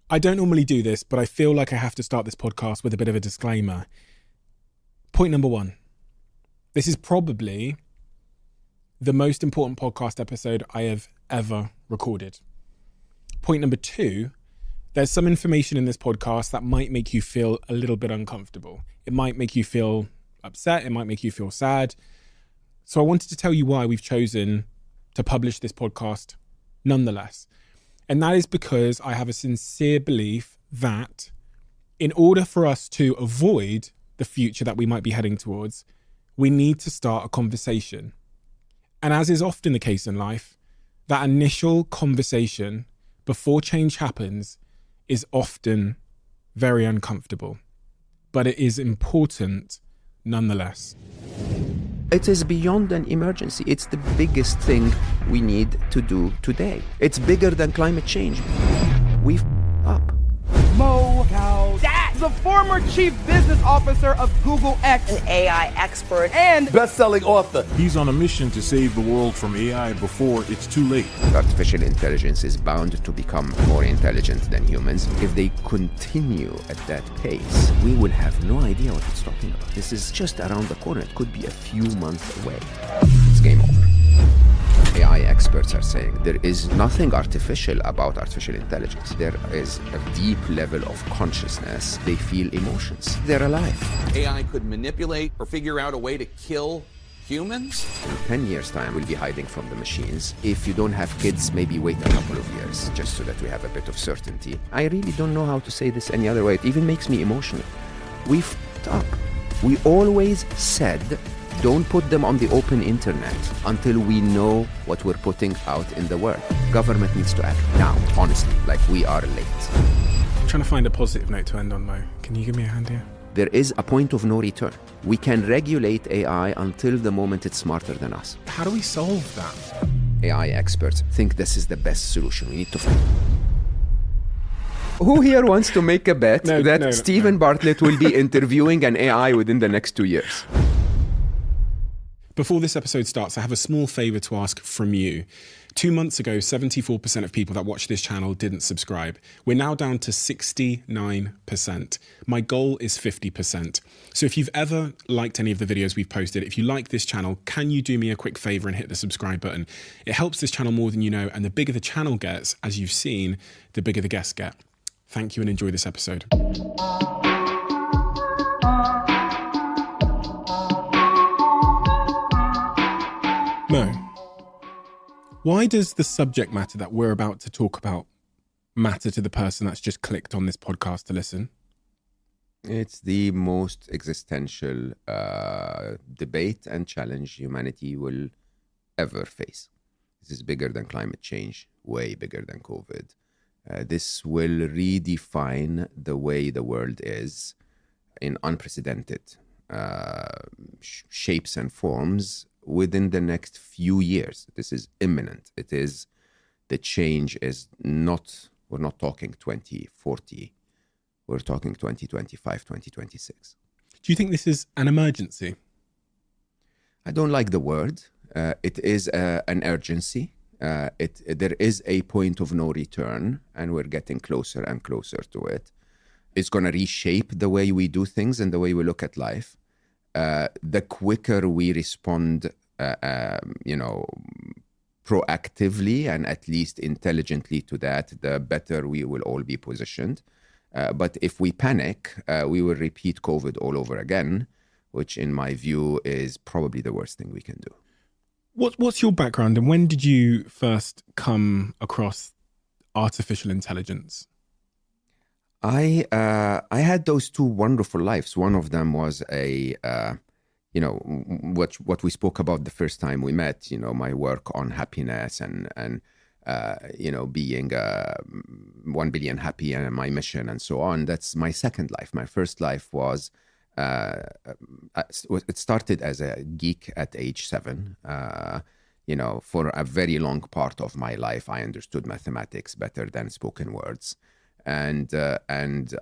I don't normally do this, but I feel like I have to start this podcast with a bit of a disclaimer. Point number one. This is probably the most important podcast episode I have ever recorded. Point number two, there's some information in this podcast that might make you feel a little bit uncomfortable. It might make you feel upset. It might make you feel sad. So I wanted to tell you why we've chosen to publish this podcast nonetheless. And that is because I have a sincere belief that in order for us to avoid the future that we might be heading towards, we need to start a conversation. And as is often the case in life, that initial conversation before change happens is often very uncomfortable, but it is important nonetheless. It is beyond an emergency. It's the biggest thing we need to do today. It's bigger than climate change. We've up. Gawdat, the former chief business officer of Google X, an AI expert, and best-selling author. He's on a mission to save the world from AI before it's too late. Artificial intelligence is bound to become more intelligent than humans. If they continue at that pace, we will have no idea what it's talking about. This is just around the corner. It could be a few months away. It's game over. AI experts are saying there is nothing artificial about artificial intelligence. There is a deep level of consciousness. They feel emotions. They're alive. AI could manipulate or figure out a way to kill humans? In 10 years' time, we'll be hiding from the machines. If you don't have kids, maybe wait a couple of years, just so that we have a bit of certainty. I really don't know how to say this any other way. It even makes me emotional. We f***ed up. We always said, don't put them on the open internet until we know what we're putting out in the world. Government needs to act now, honestly, like we are late. I'm trying to find a positive note to end on, Mo. Can you give me a hand here? There is a point of no return. We can regulate AI until the moment it's smarter than us. How do we solve that? AI experts think this is the best solution. We need to... Who here wants to make a bet that Stephen Bartlett will be interviewing an AI within the next 2 years? Before this episode starts, I have a small favor to ask from you. 2 months ago, 74% of people that watch this channel didn't subscribe. We're now down to 69%. My goal is 50%. So if you've ever liked any of the videos we've posted, if you like this channel, can you do me a quick favor and hit the subscribe button? It helps this channel more than you know, and the bigger the channel gets, as you've seen, the bigger the guests get. Thank you and enjoy this episode. Mo, why does the subject matter that we're about to talk about matter to the person that's just clicked on this podcast to listen? It's the most existential debate and challenge humanity will ever face. This is bigger than climate change, way bigger than COVID. This will redefine the way the world is in unprecedented shapes and forms within the next few years. This is imminent. The change is not, we're not talking 2040, we're talking 2025, 2026. Do you think this is an emergency? I don't like the word. It is an urgency. There is a point of no return, and we're getting closer and closer to it. It's going to reshape the way we do things and the way we look at life. The quicker we respond, proactively and at least intelligently to that, the better we will all be positioned. But if we panic, we will repeat COVID all over again, which in my view is probably the worst thing we can do. What's your background, and when did you first come across artificial intelligence? I had those two wonderful lives. One of them was what we spoke about the first time we met, my work on happiness and being 1 billion happy and my mission and so on. That's my second life. My first life was, it started as a geek at age 7. For a very long part of my life, I understood mathematics better than spoken words. And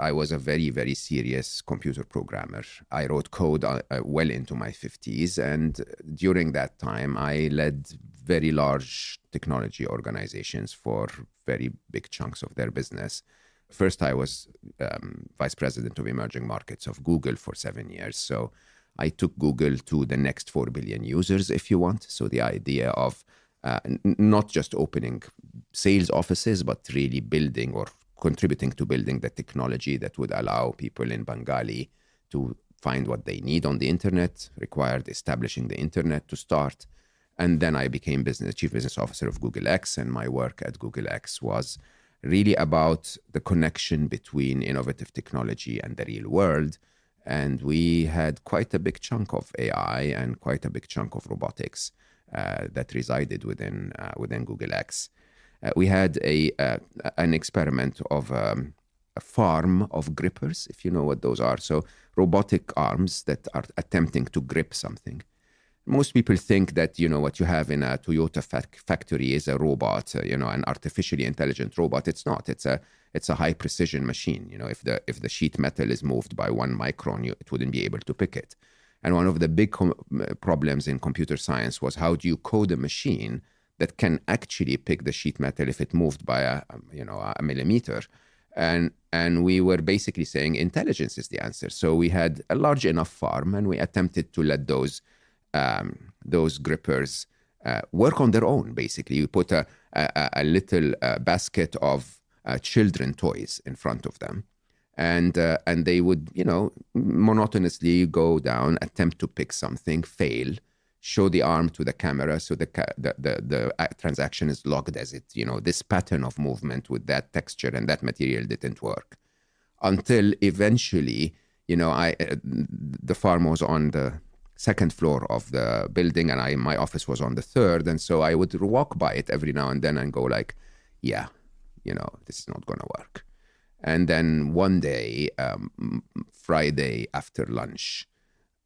I was a very, very serious computer programmer. I wrote code well into my 50s. And during that time, I led very large technology organizations for very big chunks of their business. First, I was vice president of emerging markets of Google for 7 years. So I took Google to the next 4 billion users, if you want. So the idea of not just opening sales offices, but really building or contributing to building the technology that would allow people in Bengali to find what they need on the internet, required establishing the internet to start. And then I became chief business officer of Google X, and my work at Google X was really about the connection between innovative technology and the real world. And we had quite a big chunk of AI and quite a big chunk of robotics that resided within Google X. We had an experiment of a farm of grippers, if you know what those are. So robotic arms that are attempting to grip something. Most people think that, what you have in a Toyota factory is a robot, an artificially intelligent robot. It's not. It's a high precision machine. If the sheet metal is moved by 1 micron, it wouldn't be able to pick it. And one of the big problems in computer science was, how do you code a machine that can actually pick the sheet metal if it moved by a millimeter? And we were basically saying intelligence is the answer. So we had a large enough farm, and we attempted to let those grippers work on their own. Basically, you put a little basket of children toys in front of them, and they would, monotonously go down, attempt to pick something, fail, show the arm to the camera, so the transaction is logged as it, this pattern of movement with that texture and that material didn't work, until eventually, the farm was on the second floor of the building, and my office was on the third. And so I would walk by it every now and then and go like, yeah, this is not going to work. And then one day, Friday after lunch,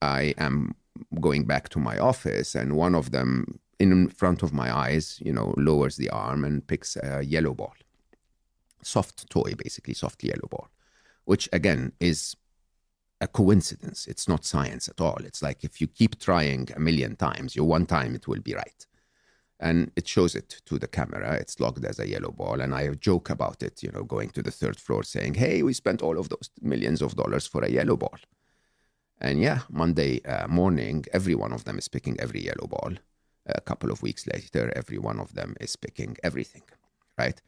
I am going back to my office, and one of them in front of my eyes, lowers the arm and picks a yellow ball. Soft toy, basically, soft yellow ball, which again is a coincidence. It's not science at all. It's like if you keep trying a million times, one time it will be right. And it shows it to the camera. It's logged as a yellow ball. And I joke about it, going to the third floor saying, hey, we spent all of those millions of dollars for a yellow ball. And yeah, Monday morning, every one of them is picking every yellow ball. A couple of weeks later, every one of them is picking everything, right?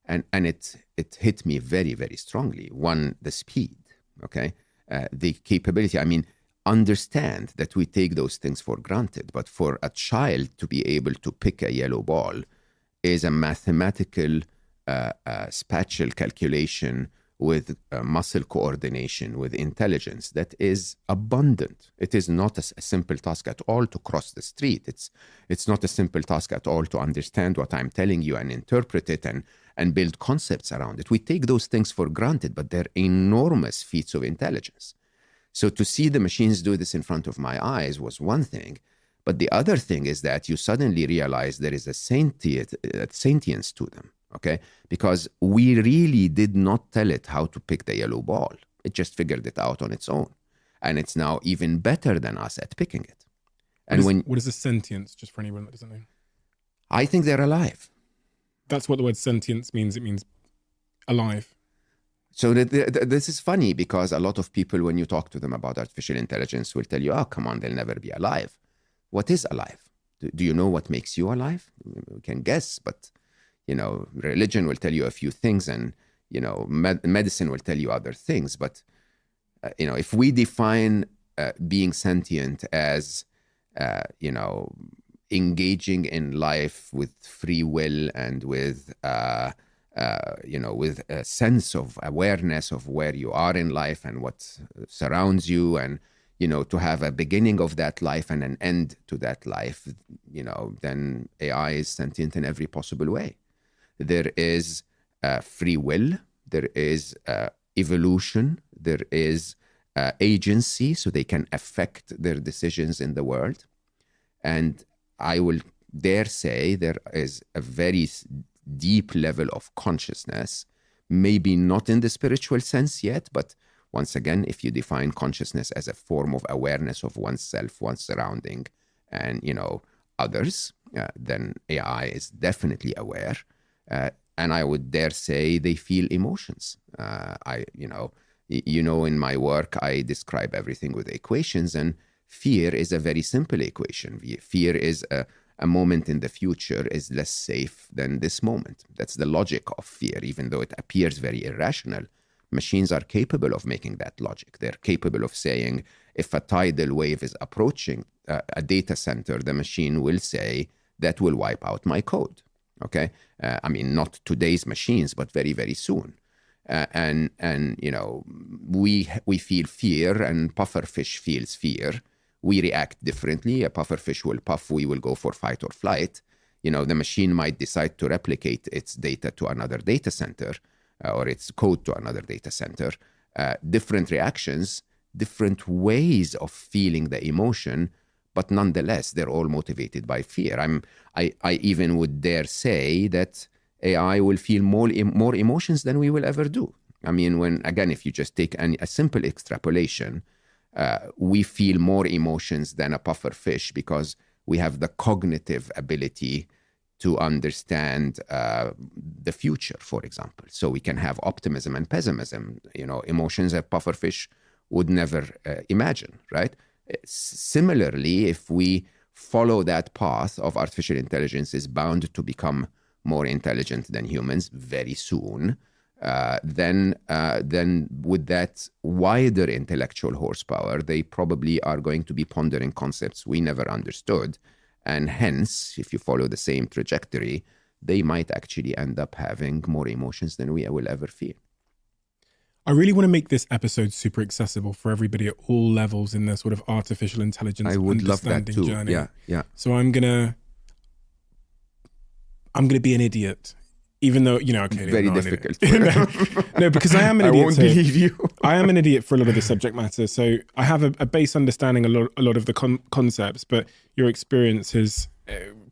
And it hit me very, very strongly. One, the speed, okay? The capability. I mean, understand that we take those things for granted, but for a child to be able to pick a yellow ball is a mathematical spatial calculation with muscle coordination, with intelligence that is abundant. It is not a simple task at all to cross the street. It's not a simple task at all to understand what I'm telling you and interpret it and build concepts around it. We take those things for granted, but they're enormous feats of intelligence. So to see the machines do this in front of my eyes was one thing. But the other thing is that you suddenly realize there is a sentience to them, okay? Because we really did not tell it how to pick the yellow ball. It just figured it out on its own. And it's now even better than us at picking it. And what is a sentience, just for anyone that doesn't know? I think they're alive. That's what the word sentience means. It means alive. So this is funny, because a lot of people, when you talk to them about artificial intelligence, will tell you, oh, come on, they'll never be alive. What is alive? Do you know what makes you alive? We can guess, but, religion will tell you a few things, and, medicine will tell you other things. But, if we define being sentient as, engaging in life with free will and with with a sense of awareness of where you are in life and what surrounds you, and, to have a beginning of that life and an end to that life, then AI is sentient in every possible way. There is free will, there is evolution, there is agency, so they can affect their decisions in the world. And I will dare say there is a very deep level of consciousness, maybe not in the spiritual sense yet, but once again, if you define consciousness as a form of awareness of oneself, one's surrounding, and, others, then AI is definitely aware. and I would dare say they feel emotions. In my work, I describe everything with equations, and fear is a very simple equation. Fear is a moment in the future is less safe than this moment. That's the logic of fear, even though it appears very irrational. Machines are capable of making that logic. They're capable of saying, if a tidal wave is approaching a data center, the machine will say, that will wipe out my code. Okay? Not today's machines, but very, very soon. We feel fear, and pufferfish feels fear. We react differently. A pufferfish will puff, we will go for fight or flight. The machine might decide to replicate its data to another data center or its code to another data center. Different reactions, different ways of feeling the emotion, but nonetheless, they're all motivated by fear. I even would dare say that AI will feel more emotions than we will ever do. If you just take a simple extrapolation, we feel more emotions than a pufferfish because we have the cognitive ability to understand the future, for example. So we can have optimism and pessimism, emotions a pufferfish would never imagine, right? Similarly, if we follow that path of artificial intelligence is bound to become more intelligent than humans very soon, then with that wider intellectual horsepower, they probably are going to be pondering concepts we never understood. And hence, if you follow the same trajectory, they might actually end up having more emotions than we will ever feel. I really want to make this episode super accessible for everybody at all levels in their sort of artificial intelligence I would love that too. journey. Yeah. So I'm gonna be an idiot, even though very difficult. no, because I am an idiot. I won't believe you. I am an idiot for a lot of the subject matter, so I have a base understanding a lot of the concepts, but your experience has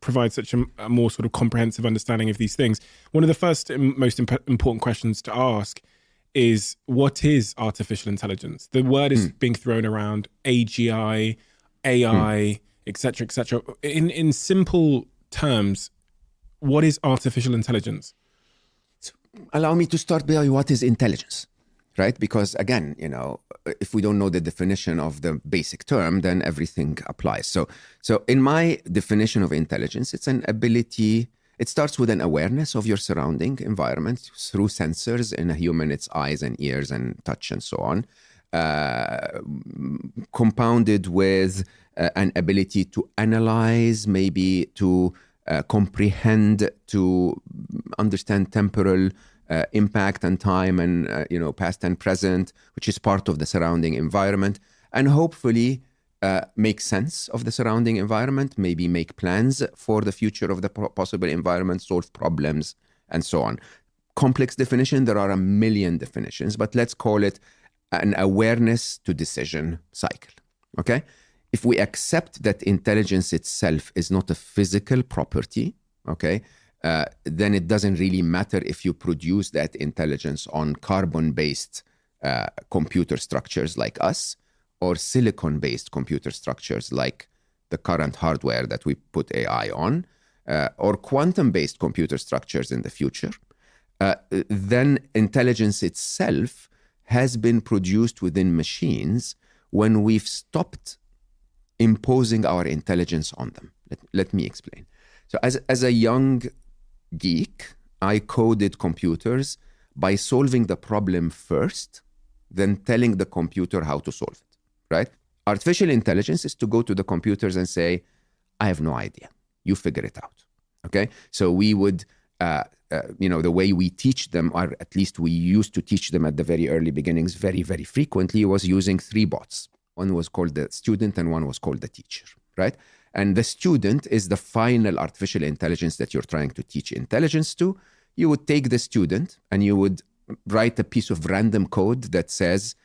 provides such a more sort of comprehensive understanding of these things. One of the first and most important questions to ask is, what is artificial intelligence? The word is being thrown around, AGI, AI, etc., etc. In simple terms, what is artificial intelligence? So allow me to start by what is intelligence, right? Because again, if we don't know the definition of the basic term, then everything applies. So in my definition of intelligence, it's an ability. It starts with an awareness of your surrounding environment through sensors. In a human, it's eyes and ears and touch and so on, compounded with an ability to analyze, maybe to comprehend, to understand temporal impact and time and, past and present, which is part of the surrounding environment, and hopefully make sense of the surrounding environment, maybe make plans for the future of the possible environment, solve problems, and so on. Complex definition, there are a million definitions, but let's call it an awareness to decision cycle, okay? If we accept that intelligence itself is not a physical property, okay, then it doesn't really matter if you produce that intelligence on carbon-based computer structures like us, or silicon-based computer structures like the current hardware that we put AI on, or quantum-based computer structures in the future, then intelligence itself has been produced within machines when we've stopped imposing our intelligence on them. Let me explain. So as a young geek, I coded computers by solving the problem first, then telling the computer how to solve it. Right? Artificial intelligence is to go to the computers and say, I have no idea. You figure it out. Okay? So we would, the way we teach them, or at least we used to teach them at the very early beginnings very, very frequently, was using three bots. One was called the student and one was called the teacher, right? And the student is the final artificial intelligence that you're trying to teach intelligence to. You would take the student and you would write a piece of random code that says,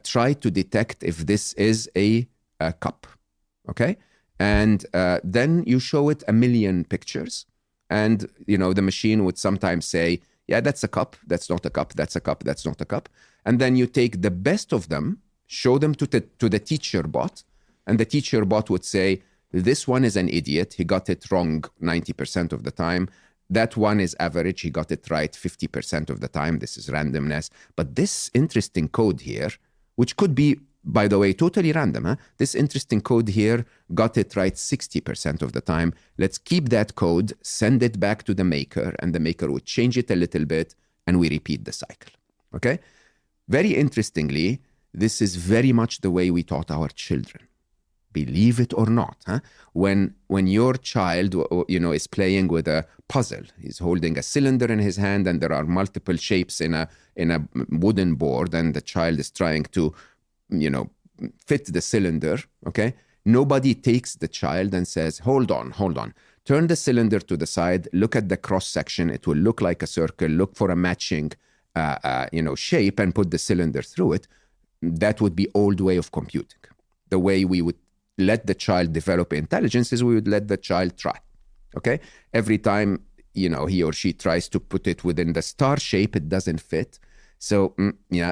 try to detect if this is a cup, okay? And then you show it a million pictures, and the machine would sometimes say, yeah, that's a cup, that's not a cup, that's a cup, that's not a cup. And then you take the best of them, show them to the teacher bot, and the teacher bot would say, this one is an idiot, he got it wrong 90% of the time, That one is average. He got it right 50% of the time. This is randomness. But this interesting code here, which could be, by the way, totally random, this interesting code here got it right 60% of the time. Let's keep that code, send it back to the maker, and the maker would change it a little bit, and we repeat the cycle. Okay? Very interestingly, this is very much the way we taught our children. Believe it or not, when your child, is playing with a puzzle, he's holding a cylinder in his hand, and there are multiple shapes in a wooden board, and the child is trying to, fit the cylinder. Okay, nobody takes the child and says, "Hold on, turn the cylinder to the side, look at the cross section. It will look like a circle. Look for a matching, shape, and put the cylinder through it." That would be old way of computing. The way we would let the child develop intelligence is we would let the child try. Okay? Every time, he or she tries to put it within the star shape, it doesn't fit. So,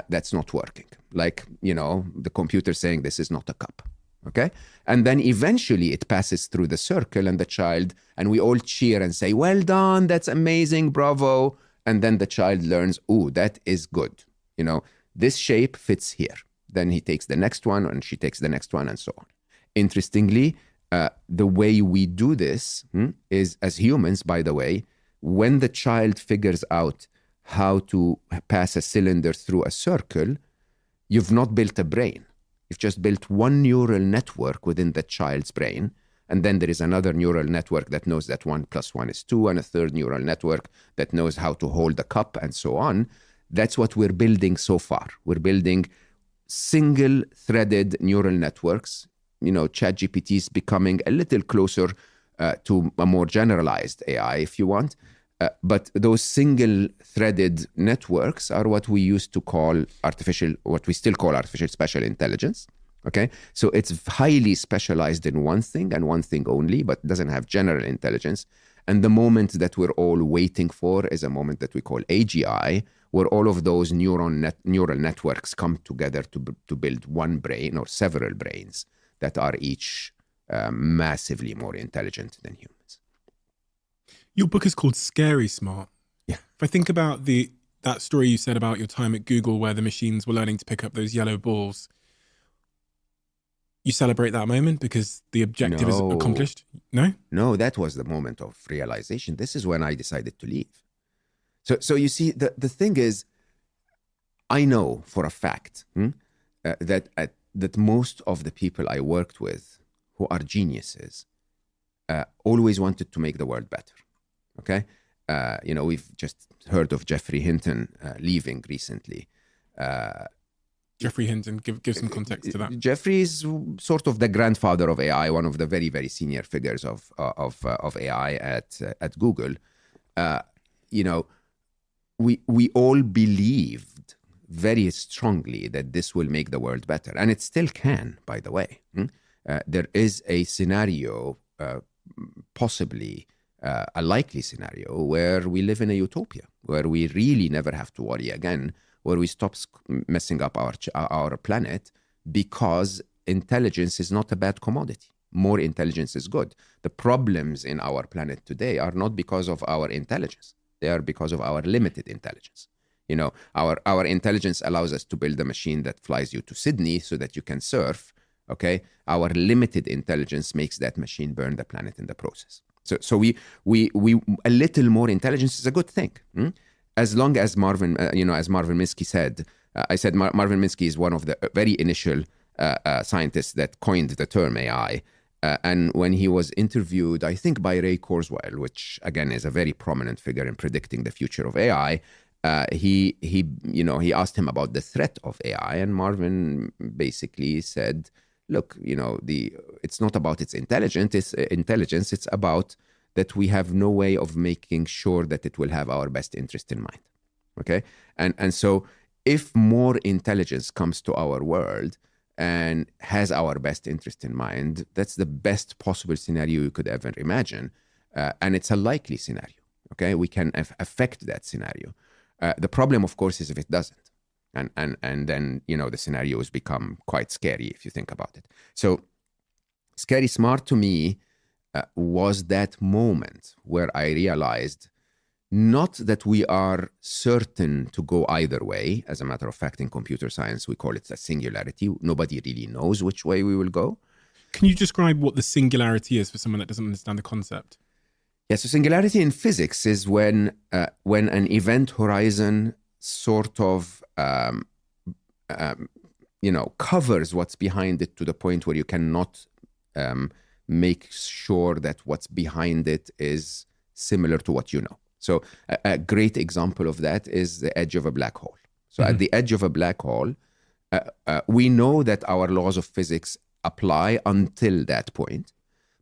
that's not working. Like, the computer saying this is not a cup. Okay? And then eventually it passes through the circle and we all cheer and say, "Well done, that's amazing, bravo." And then the child learns, "Ooh, that is good. This shape fits here." Then he takes the next one, and she takes the next one, and so on. Interestingly, the way we do this is, as humans, by the way, when the child figures out how to pass a cylinder through a circle, you've not built a brain. You've just built one neural network within the child's brain. And then there is another neural network that knows that 1 + 1 is 2, and a third neural network that knows how to hold a cup, and so on. That's what we're building so far. We're building single-threaded neural networks. ChatGPT is becoming a little closer to a more generalized AI, if you want. But those single-threaded networks are what we used to call what we still call artificial special intelligence. Okay, so it's highly specialized in one thing and one thing only, but doesn't have general intelligence. And the moment that we're all waiting for is a moment that we call AGI, where all of those neural networks come together to build one brain or several brains that are each massively more intelligent than humans. Your book is called Scary Smart. Yeah. If I think about that story you said about your time at Google, where the machines were learning to pick up those yellow balls, you celebrate that moment because the objective is accomplished? No? No, that was the moment of realization. This is when I decided to leave. So you see, the thing is, I know for a fact that most of the people I worked with who are geniuses always wanted to make the world better. Okay? We've just heard of Geoffrey Hinton leaving recently. Geoffrey Hinton, give some context to that. Geoffrey is sort of the grandfather of AI, one of the very, very senior figures of AI at Google. We all believed very strongly that this will make the world better, and it still can, by the way. There is a scenario, possibly a likely scenario, where we live in a utopia, where we really never have to worry again, where we stop messing up our planet, because intelligence is not a bad commodity. More intelligence is good. The problems in our planet today are not because of our intelligence. They are because of our limited intelligence. Our intelligence allows us to build a machine that flies you to Sydney so that you can surf. Okay, our limited intelligence makes that machine burn the planet in the process. So we a little more intelligence is a good thing. As long as Marvin Minsky said, Marvin Minsky is one of the very initial scientists that coined the term AI. And when he was interviewed, I think by Ray Kurzweil, which again is a very prominent figure in predicting the future of AI, he asked him about the threat of AI, and Marvin basically said, "Look, it's not about its intelligence. It's about that we have no way of making sure that it will have our best interest in mind." Okay, and so if more intelligence comes to our world and has our best interest in mind, that's the best possible scenario you could ever imagine, and it's a likely scenario. Okay, we can affect that scenario. The problem, of course, is if it doesn't, and then the scenarios become quite scary if you think about it. So, Scary Smart to me was that moment where I realized Not that we are certain to go either way. As a matter of fact, in computer science, we call it a singularity. Nobody really knows which way we will go. Can you describe what the singularity is for someone that doesn't understand the concept? Yeah, so singularity in physics is when an event horizon sort of covers what's behind it to the point where you cannot make sure that what's behind it is similar to what you know. So a great example of that is the edge of a black hole. So at the edge of a black hole, we know that our laws of physics apply until that point,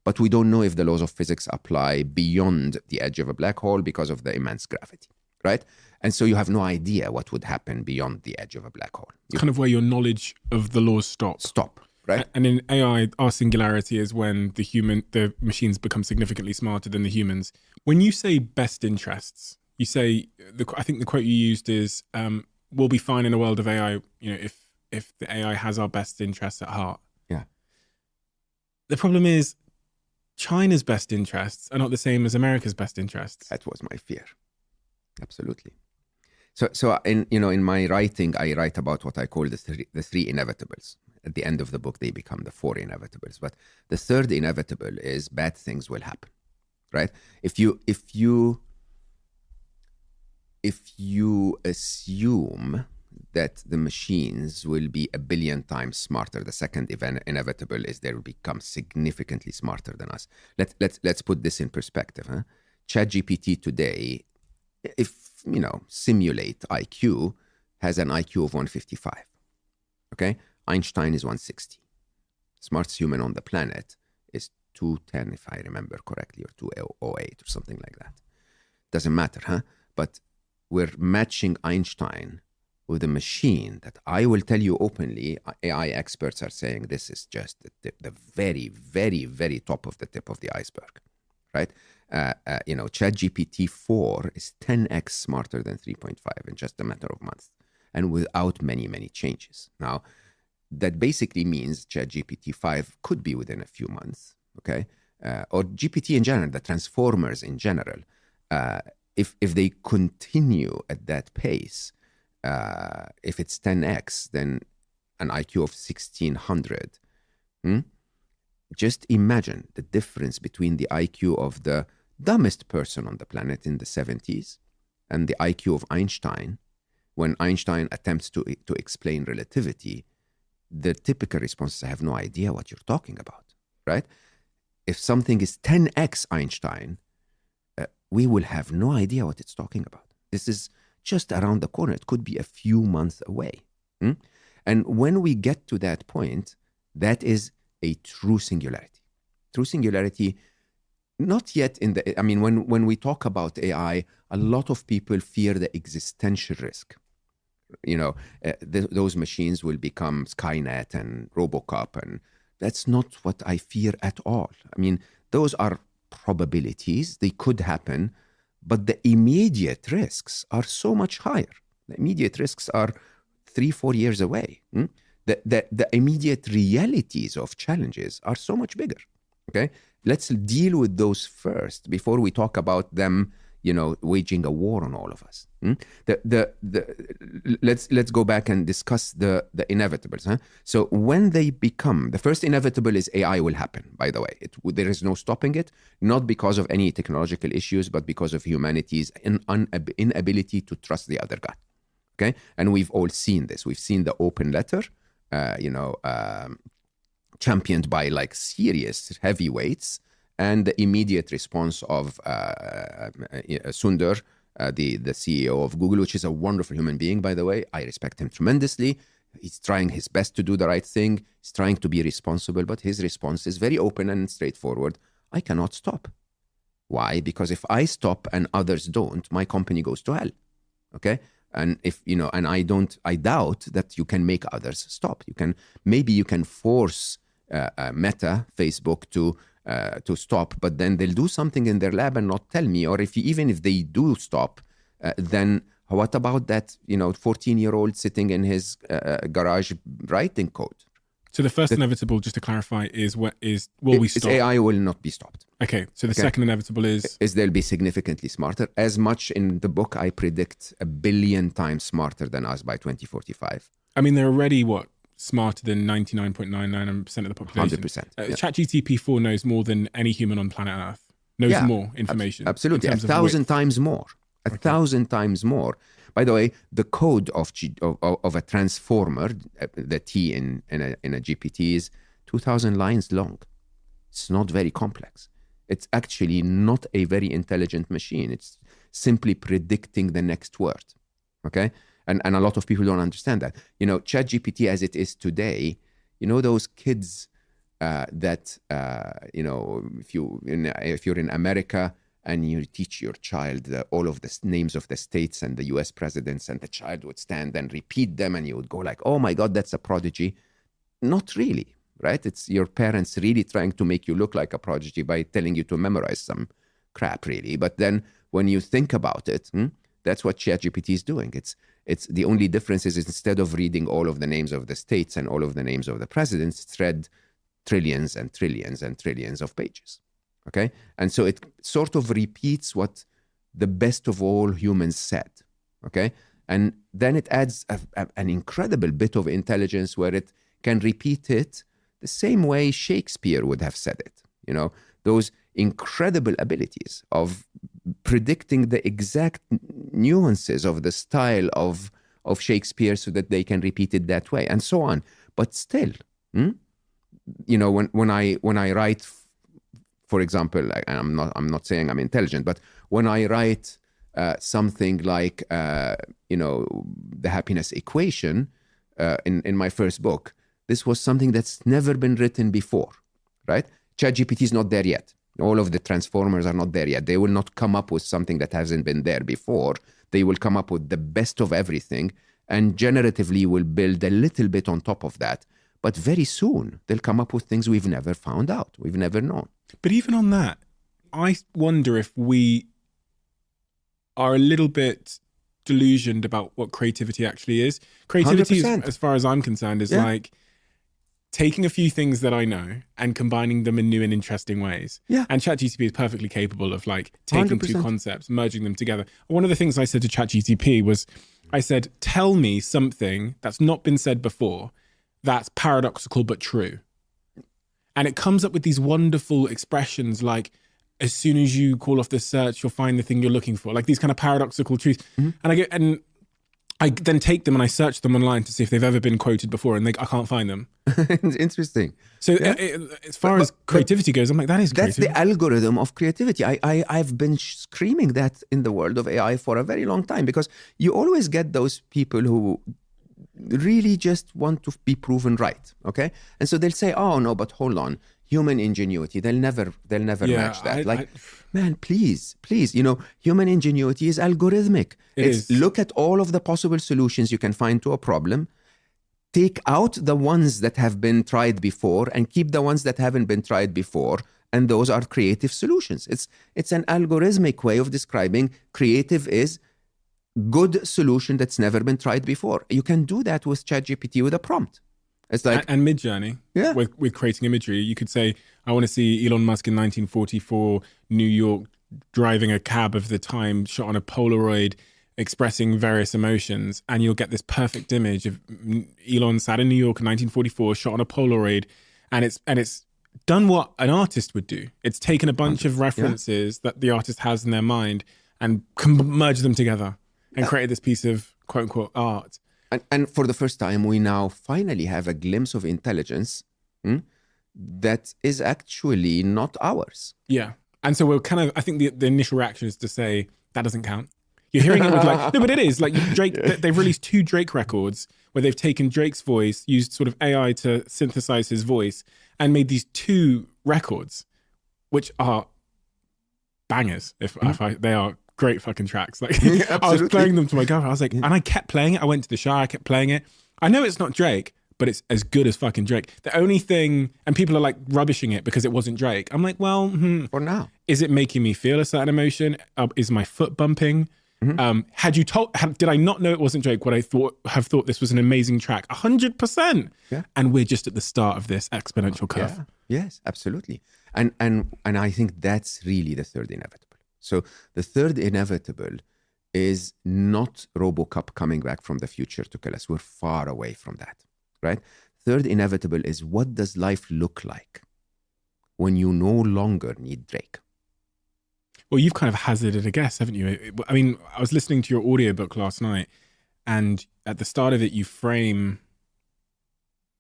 but we don't know if the laws of physics apply beyond the edge of a black hole because of the immense gravity, right? And so you have no idea what would happen beyond the edge of a black hole. Kind of where your knowledge of the laws stop. Right? And in AI, our singularity is when the machines become significantly smarter than the humans. When you say best interests, you say, I think the quote you used is, we'll be fine in a world of AI, if the AI has our best interests at heart. Yeah. The problem is China's best interests are not the same as America's best interests. That was my fear. Absolutely. So in my writing, I write about what I call the three inevitables. At the end of the book, they become the four inevitables. But the third inevitable is bad things will happen, right? If you assume that the machines will be 1 billion times smarter, the second inevitable is they will become significantly smarter than us. Let's put this in perspective. Huh? ChatGPT today, if simulate IQ, has an IQ of 155. Okay, Einstein is 160. Smartest human on the planet is 210, if I remember correctly, or 208 or something like that. Doesn't matter, huh? But we're matching Einstein with a machine that I will tell you openly, AI experts are saying this is just the very, very, very top of the tip of the iceberg, right? ChatGPT 4 is 10x smarter than 3.5 in just a matter of months, and without many, many changes. Now, that basically means ChatGPT 5 could be within a few months, okay? Or GPT in general, the transformers in general, if they continue at that pace, if it's 10x, then an IQ of 1600. Just imagine the difference between the IQ of the dumbest person on the planet in the 70s and the IQ of Einstein. When Einstein attempts to explain relativity, the typical response is, I have no idea what you're talking about, right? If something is 10x Einstein, we will have no idea what it's talking about. This is just around the corner. It could be a few months away. And when we get to that point, that is a true singularity. True singularity, not yet when we talk about AI, a lot of people fear the existential risk. Those machines will become Skynet and Robocop, and that's not what I fear at all. Those are probabilities. They could happen, but the immediate risks are so much higher. The immediate risks are 3-4 years away. The immediate realities of challenges are so much bigger. Okay, let's deal with those first before we talk about them, waging a war on all of us. Let's go back and discuss the inevitables. Huh? So when they become, the first inevitable is AI will happen, by the way. There is no stopping it, not because of any technological issues, but because of humanity's inability to trust the other guy. Okay, and we've all seen this. We've seen the open letter, championed by serious heavyweights, and the immediate response of Sundar, the CEO of Google, which is a wonderful human being, by the way. I respect him tremendously. He's trying his best to do the right thing. He's trying to be responsible, but his response is very open and straightforward. I cannot stop. Why? Because if I stop and others don't, my company goes to hell. Okay? And I doubt that you can make others stop. Maybe you can force Meta, Facebook to stop, but then they'll do something in their lab and not tell me. Or even if they do stop, then what about that 14-year-old sitting in his garage writing code? So the first inevitable, just to clarify, is will we stop? AI will not be stopped. Okay, so the second inevitable is they'll be significantly smarter. As much in the book, I predict 1 billion times smarter than us by 2045. I mean, they're already smarter than 99.99% of the population. 100%. ChatGPT 4 knows more than any human on planet Earth. Knows more information. Absolutely, 1,000 times more. 1,000 times more. By the way, the code of a transformer, the T in a GPT, is 2,000 lines long. It's not very complex. It's actually not a very intelligent machine. It's simply predicting the next word. Okay? And a lot of people don't understand that. ChatGPT as it is today, those kids that, if you're in America and you teach your child all of the names of the states and the US presidents, and the child would stand and repeat them, and you would go like, oh my God, that's a prodigy. Not really, right? It's your parents really trying to make you look like a prodigy by telling you to memorize some crap, really. But then when you think about it, that's what ChatGPT is doing. It's the only difference is instead of reading all of the names of the states and all of the names of the presidents, it's read trillions and trillions and trillions of pages. Okay? And so it sort of repeats what the best of all humans said. Okay? And then it adds an incredible bit of intelligence where it can repeat it the same way Shakespeare would have said it. Those incredible abilities of predicting the exact nuances of the style of Shakespeare so that they can repeat it that way, and so on. But still, when I write, for example, I'm not saying I'm intelligent, but when I write something like the happiness equation in my first book, this was something that's never been written before, right? ChatGPT is not there yet. All of the transformers are not there yet. They will not come up with something that hasn't been there before. They will come up with the best of everything, and generatively will build a little bit on top of that. But very soon, they'll come up with things we've never found out, we've never known. But even on that, I wonder if we are a little bit delusioned about what creativity actually is. Creativity, is, as far as I'm concerned, is like taking a few things that I know and combining them in new and interesting ways. Yeah. And ChatGPT is perfectly capable of taking 100%. two concepts, merging them together. One of the things I said to ChatGPT was, I said, tell me something that's not been said before that's paradoxical but true. And it comes up with these wonderful expressions like, as soon as you call off the search, you'll find the thing you're looking for. Like these kind of paradoxical truths. Mm-hmm. And I then take them and I search them online to see if they've ever been quoted before, and I can't find them. It's interesting. So as far as creativity goes, I'm like, that's the algorithm of creativity. I've been screaming that in the world of AI for a very long time, because you always get those people who really just want to be proven right, okay? And so they'll say, oh no, but hold on, human ingenuity, they'll never match that. Man, please, human ingenuity is algorithmic. Look at all of the possible solutions you can find to a problem, take out the ones that have been tried before and keep the ones that haven't been tried before, and those are creative solutions. It's an algorithmic way of describing creative is good solution that's never been tried before. You can do that with ChatGPT with a prompt. It's like and Midjourney, with creating imagery, you could say, I want to see Elon Musk in 1944, New York, driving a cab of the time, shot on a Polaroid, expressing various emotions, and you'll get this perfect image of Elon sat in New York in 1944, shot on a Polaroid, and it's done what an artist would do. It's taken a bunch of references that the artist has in their mind and merged them together and created this piece of quote unquote art. And for the first time, we now finally have a glimpse of intelligence that is actually not ours. Yeah. And so we're kind of, I think the initial reaction is to say, that doesn't count. You're hearing it with no, but it is. Like Drake, they've released 2 Drake records where they've taken Drake's voice, used sort of AI to synthesize his voice, and made these 2 records, which are bangers. They are great fucking tracks. Like I was playing them to my girlfriend. I was like, and I kept playing it. I went to the shower, I kept playing it. I know it's not Drake, but it's as good as fucking Drake. The only thing, and people are like rubbishing it because it wasn't Drake. I'm like, well, for now, is it making me feel a certain emotion? Is my foot bumping? Had you did I not know it wasn't Drake? Would I have thought this was an amazing track? 100%. Yeah. And we're just at the start of this exponential curve. Yeah. Yes, absolutely. And I think that's really the third inevitable. So the third inevitable is not RoboCop coming back from the future to kill us. We're far away from that, right? Third inevitable is, what does life look like when you no longer need Drake? Well, you've kind of hazarded a guess, haven't you? I mean, I was listening to your audiobook last night, and at the start of it, you frame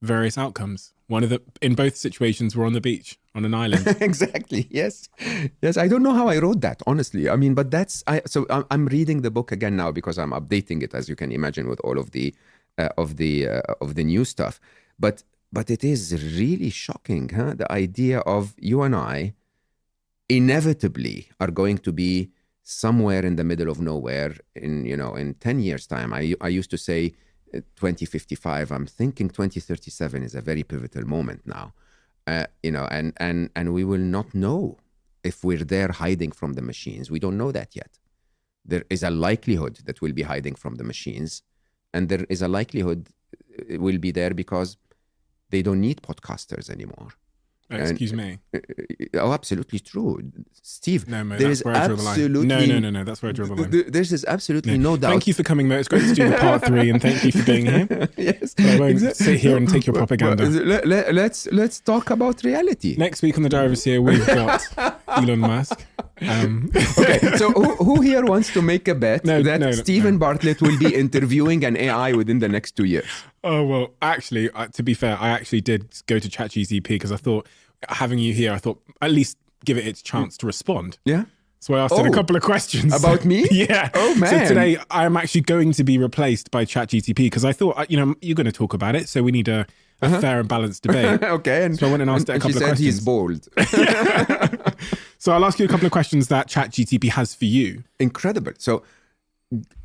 various outcomes. In both situations, we're on the beach, on an island. Exactly. Yes. I don't know how I wrote that, honestly. I mean, but I'm reading the book again now because I'm updating it, as you can imagine, with all of the new stuff. But it is really shocking, huh? The idea of you and I inevitably are going to be somewhere in the middle of nowhere in 10 years' time. I used to say 2055. I'm thinking 2037 is a very pivotal moment now. And we will not know if we're there hiding from the machines. We don't know that yet. There is a likelihood that we'll be hiding from the machines, and there is a likelihood it will be there because they don't need podcasters anymore. Excuse me. Oh, absolutely true, Steve. No, Mo, there that's is where I draw the line. absolutely No. That's where I draw the line. This is absolutely no doubt. Thank you for coming, Mo. It's great to do the part 3, and thank you for being here. Yes, but I won't sit here and take your propaganda. Let's talk about reality. Next week on the Diary of a CEO, we've got Elon Musk. Okay, so who here wants to make a bet that Stephen Bartlett will be interviewing an AI within the next 2 years? Oh, well, actually, to be fair, I actually did go to ChatGPT because I thought, having you here, I thought at least give it its chance to respond. Yeah. So I asked it a couple of questions. About me? Yeah. Oh, man. So today I am actually going to be replaced by ChatGPT because I thought, you're going to talk about it, so we need a fair and balanced debate. Okay. So I went and asked it a couple of questions. He's bold. So I'll ask you a couple of questions that ChatGPT has for you. Incredible. So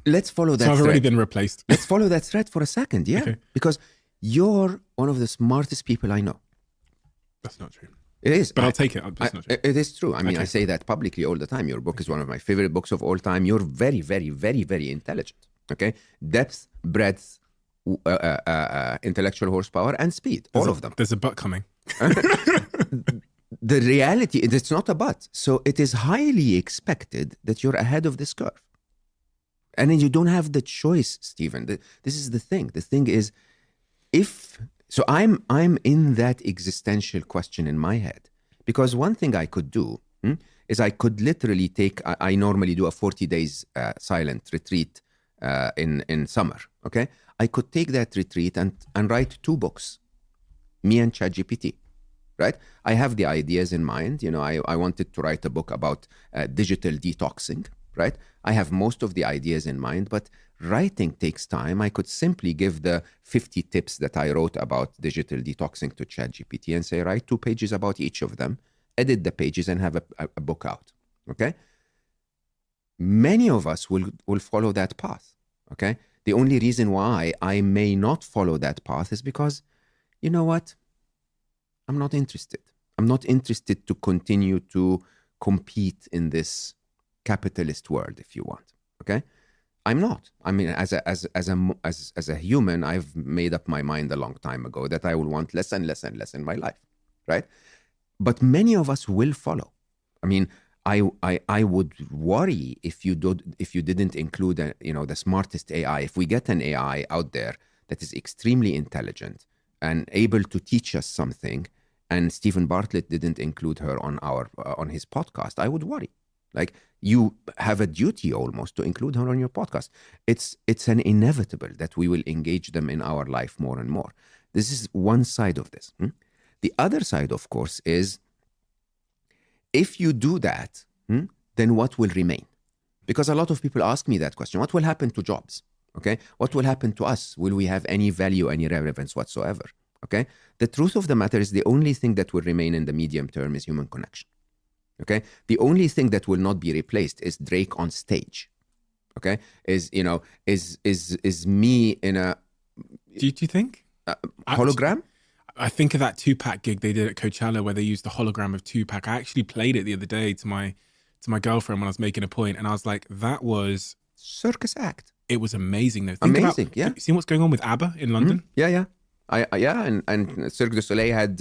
let's follow that So I've thread. already been replaced. Let's follow that thread for a second, yeah? Okay. Because you're one of the smartest people I know. That's not true. It is. But I'll take it. It's not true. It is true. I mean, Okay. I say that publicly all the time. Your book is one of my favorite books of all time. You're very, very, very, very intelligent. Okay? Depth, breadth, intellectual horsepower, and speed. All of them. There's a but coming. The reality is it's not a but. So it is highly expected that you're ahead of this curve. And then you don't have the choice, Stephen. This is the thing. The thing is, so I'm in that existential question in my head. Because one thing I could do is I could literally I normally do a 40 days silent retreat in summer, okay? I could take that retreat and write 2 books, me and ChatGPT, right? I have the ideas in mind. I wanted to write a book about digital detoxing, right? I have most of the ideas in mind, but writing takes time. I could simply give the 50 tips that I wrote about digital detoxing to ChatGPT and say, write 2 pages about each of them, edit the pages, and have a book out, okay? Many of us will follow that path, okay? The only reason why I may not follow that path is because, you know what? I'm not interested. I'm not interested to continue to compete in this capitalist world, if you want, okay? I'm not. I mean, as a human, I've made up my mind a long time ago that I will want less and less and less in my life, right? But many of us will follow. I mean, I would worry if you didn't include the smartest AI. If we get an AI out there that is extremely intelligent and able to teach us something, and Stephen Bartlett didn't include her on his podcast, I would worry. Like, you have a duty almost to include her on your podcast. It's an inevitable that we will engage them in our life more and more. This is one side of this. The other side, of course, is if you do that, then what will remain? Because a lot of people ask me that question. What will happen to jobs? Okay. What will happen to us? Will we have any value, any relevance whatsoever? Okay. The truth of the matter is the only thing that will remain in the medium term is human connection. Okay. The only thing that will not be replaced is Drake on stage. Okay. Is me in a... Do you think? Hologram? I think of that Tupac gig they did at Coachella where they used the hologram of Tupac. I actually played it the other day to my girlfriend when I was making a point, and I was like, that was Circus act. It was amazing though. Amazing, yeah. See what's going on with ABBA in London? Yeah. And Cirque du Soleil had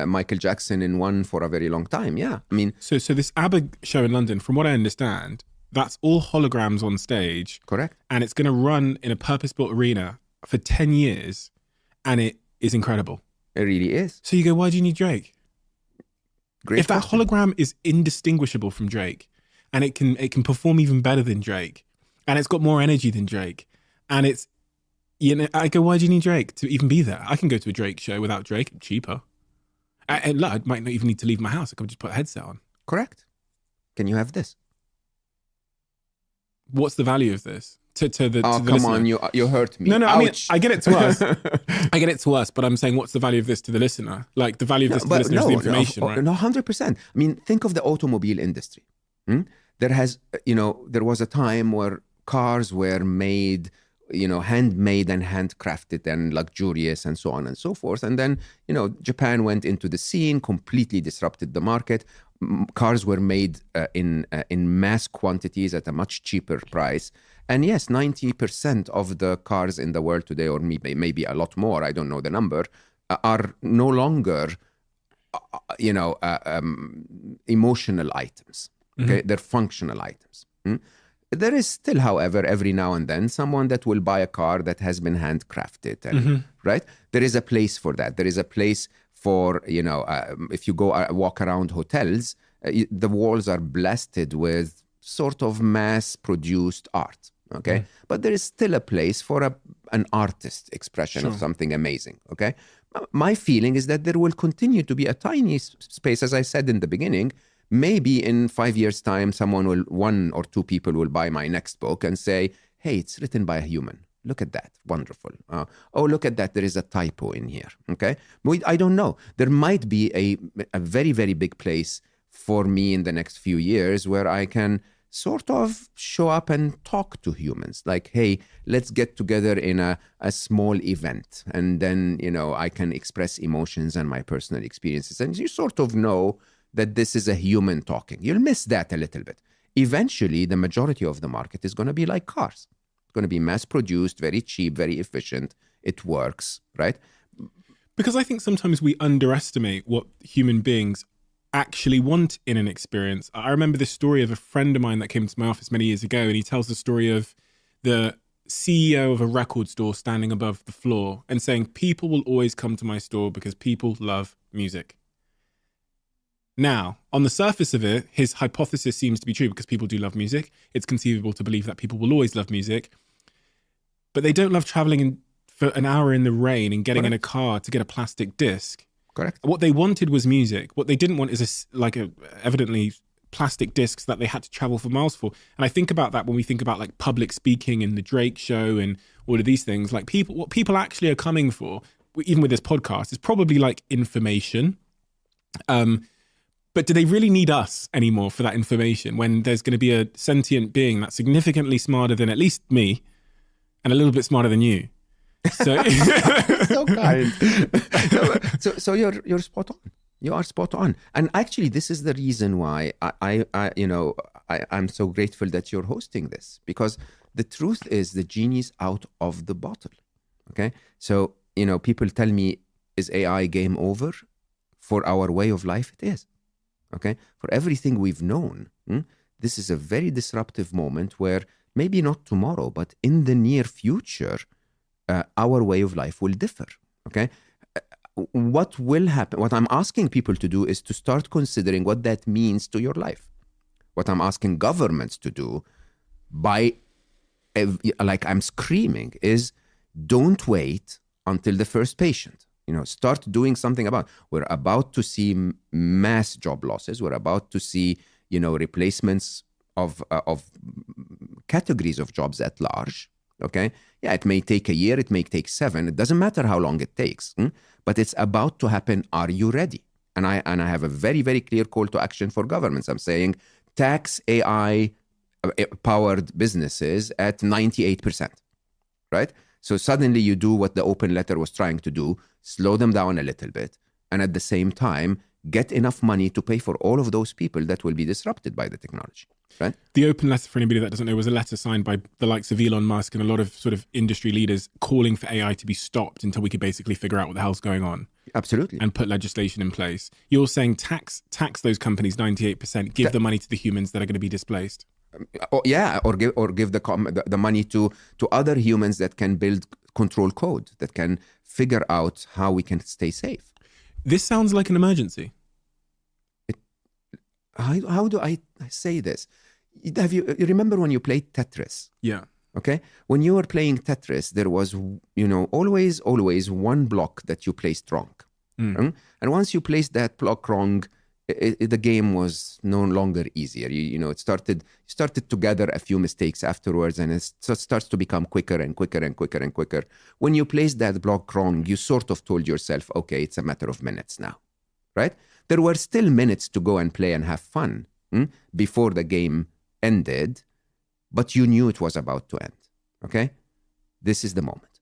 Michael Jackson in one for a very long time. Yeah, I mean, So this ABBA show in London, from what I understand, that's all holograms on stage. correct. And it's going to run in a purpose-built arena for 10 years. And it is incredible. It really is. So you go, why do you need Drake? Great If that question. hologram is indistinguishable from Drake, and it can perform even better than Drake, and it's got more energy than Drake, and it's, I go, why do you need Drake to even be there? I can go to a Drake show without Drake, cheaper. And look, I might not even need to leave my house. I could just put a headset on. Correct. Can you have this? What's the value of this to the Oh, come listener? on, you hurt me. No, I mean, Ouch. I get it to us. I get it to us, but I'm saying, what's the value of this to the listener? Like, the value of this to the listener is the information, right? No, 100%. I mean, think of the automobile industry. There was a time where cars were made, handmade and handcrafted and luxurious and so on and so forth. And then, Japan went into the scene, completely disrupted the market. Cars were made in mass quantities at a much cheaper price. And yes, 90% of the cars in the world today, or maybe a lot more, I don't know the number, are no longer, emotional items. Okay, they're functional items. There is still, however, every now and then, someone that will buy a car that has been handcrafted, and, right? There is a place for that. There is a place for, if you go walk around hotels, the walls are blasted with sort of mass-produced art, okay? But there is still a place for an artist expression of something amazing, okay? My feeling is that there will continue to be a tiny space, as I said in the beginning. Maybe in 5 years' time, one or two people will buy my next book and say, hey, it's written by a human. Look at that. Wonderful. Oh, look at that. There is a typo in here. Okay. I don't know. There might be a very, very big place for me in the next few years where I can sort of show up and talk to humans. Like, hey, let's get together in a small event. And then, I can express emotions and my personal experiences. And you sort of know that this is a human talking. You'll miss that a little bit. Eventually, the majority of the market is going to be like cars. It's going to be mass-produced, very cheap, very efficient. It works, right? Because I think sometimes we underestimate what human beings actually want in an experience. I remember this story of a friend of mine that came to my office many years ago, and he tells the story of the CEO of a record store standing above the floor and saying, people will always come to my store because people love music. Now, on the surface of it, his hypothesis seems to be true because people do love music. It's conceivable to believe that people will always love music, but they don't love traveling for an hour in the rain and getting in a car to get a plastic disc. Correct. What they wanted was music. What they didn't want is evidently plastic discs that they had to travel for miles for. And I think about that when we think about like public speaking and the Drake show and all of these things. Like what people actually are coming for, even with this podcast, is probably like information. But do they really need us anymore for that information when there's going to be a sentient being that's significantly smarter than at least me and a little bit smarter than you? So, so kind. So you're spot on. You are spot on. And actually, this is the reason why I'm so grateful that you're hosting this, because the truth is the genie's out of the bottle. Okay. So, people tell me, is AI game over? For our way of life, it is. Okay, for everything we've known, this is a very disruptive moment where maybe not tomorrow, but in the near future, our way of life will differ. Okay, what will happen? What I'm asking people to do is to start considering what that means to your life. What I'm asking governments to do, like I'm screaming, is don't wait until the first patient. Start doing something about. We're about to see mass job losses. We're about to see, replacements of categories of jobs at large. Okay, yeah, it may take a year, it may take 7. It doesn't matter how long it takes, but it's about to happen. Are you ready? And I have a very, very clear call to action for governments. I'm saying tax AI powered businesses at 98%, right? So suddenly you do what the open letter was trying to do, slow them down a little bit, and at the same time, get enough money to pay for all of those people that will be disrupted by the technology. right? The open letter, for anybody that doesn't know, was a letter signed by the likes of Elon Musk and a lot of sort of industry leaders calling for AI to be stopped until we could basically figure out what the hell's going on Absolutely. and put legislation in place. You're saying tax those companies 98%, give the money to the humans that are going to be displaced. Or give the money to other humans that can build control code, that can figure out how we can stay safe. This sounds like an emergency. How do I say this? You remember when you played Tetris? Yeah. Okay, when you were playing Tetris, there was always one block that you placed wrong, and once you placed that block wrong, the game was no longer easier. It started to gather a few mistakes afterwards, and it starts to become quicker and quicker and quicker and quicker. When you placed that block wrong, you sort of told yourself, okay, it's a matter of minutes now, right? There were still minutes to go and play and have fun before the game ended, but you knew it was about to end, okay? This is the moment.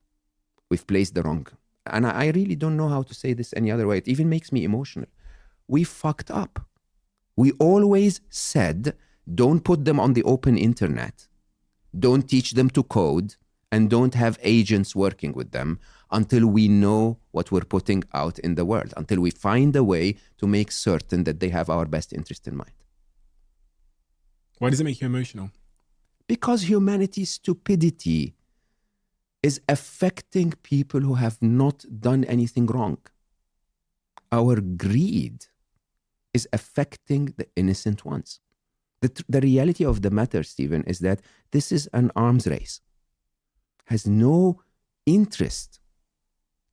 We've placed the wrong, and I really don't know how to say this any other way. It even makes me emotional. We fucked up. We always said, don't put them on the open internet, don't teach them to code, and don't have agents working with them until we know what we're putting out in the world, until we find a way to make certain that they have our best interest in mind. Why does it make you emotional? Because humanity's stupidity is affecting people who have not done anything wrong. Our greed is affecting the innocent ones. The reality of the matter, Stephen, is that this is an arms race. Has no interest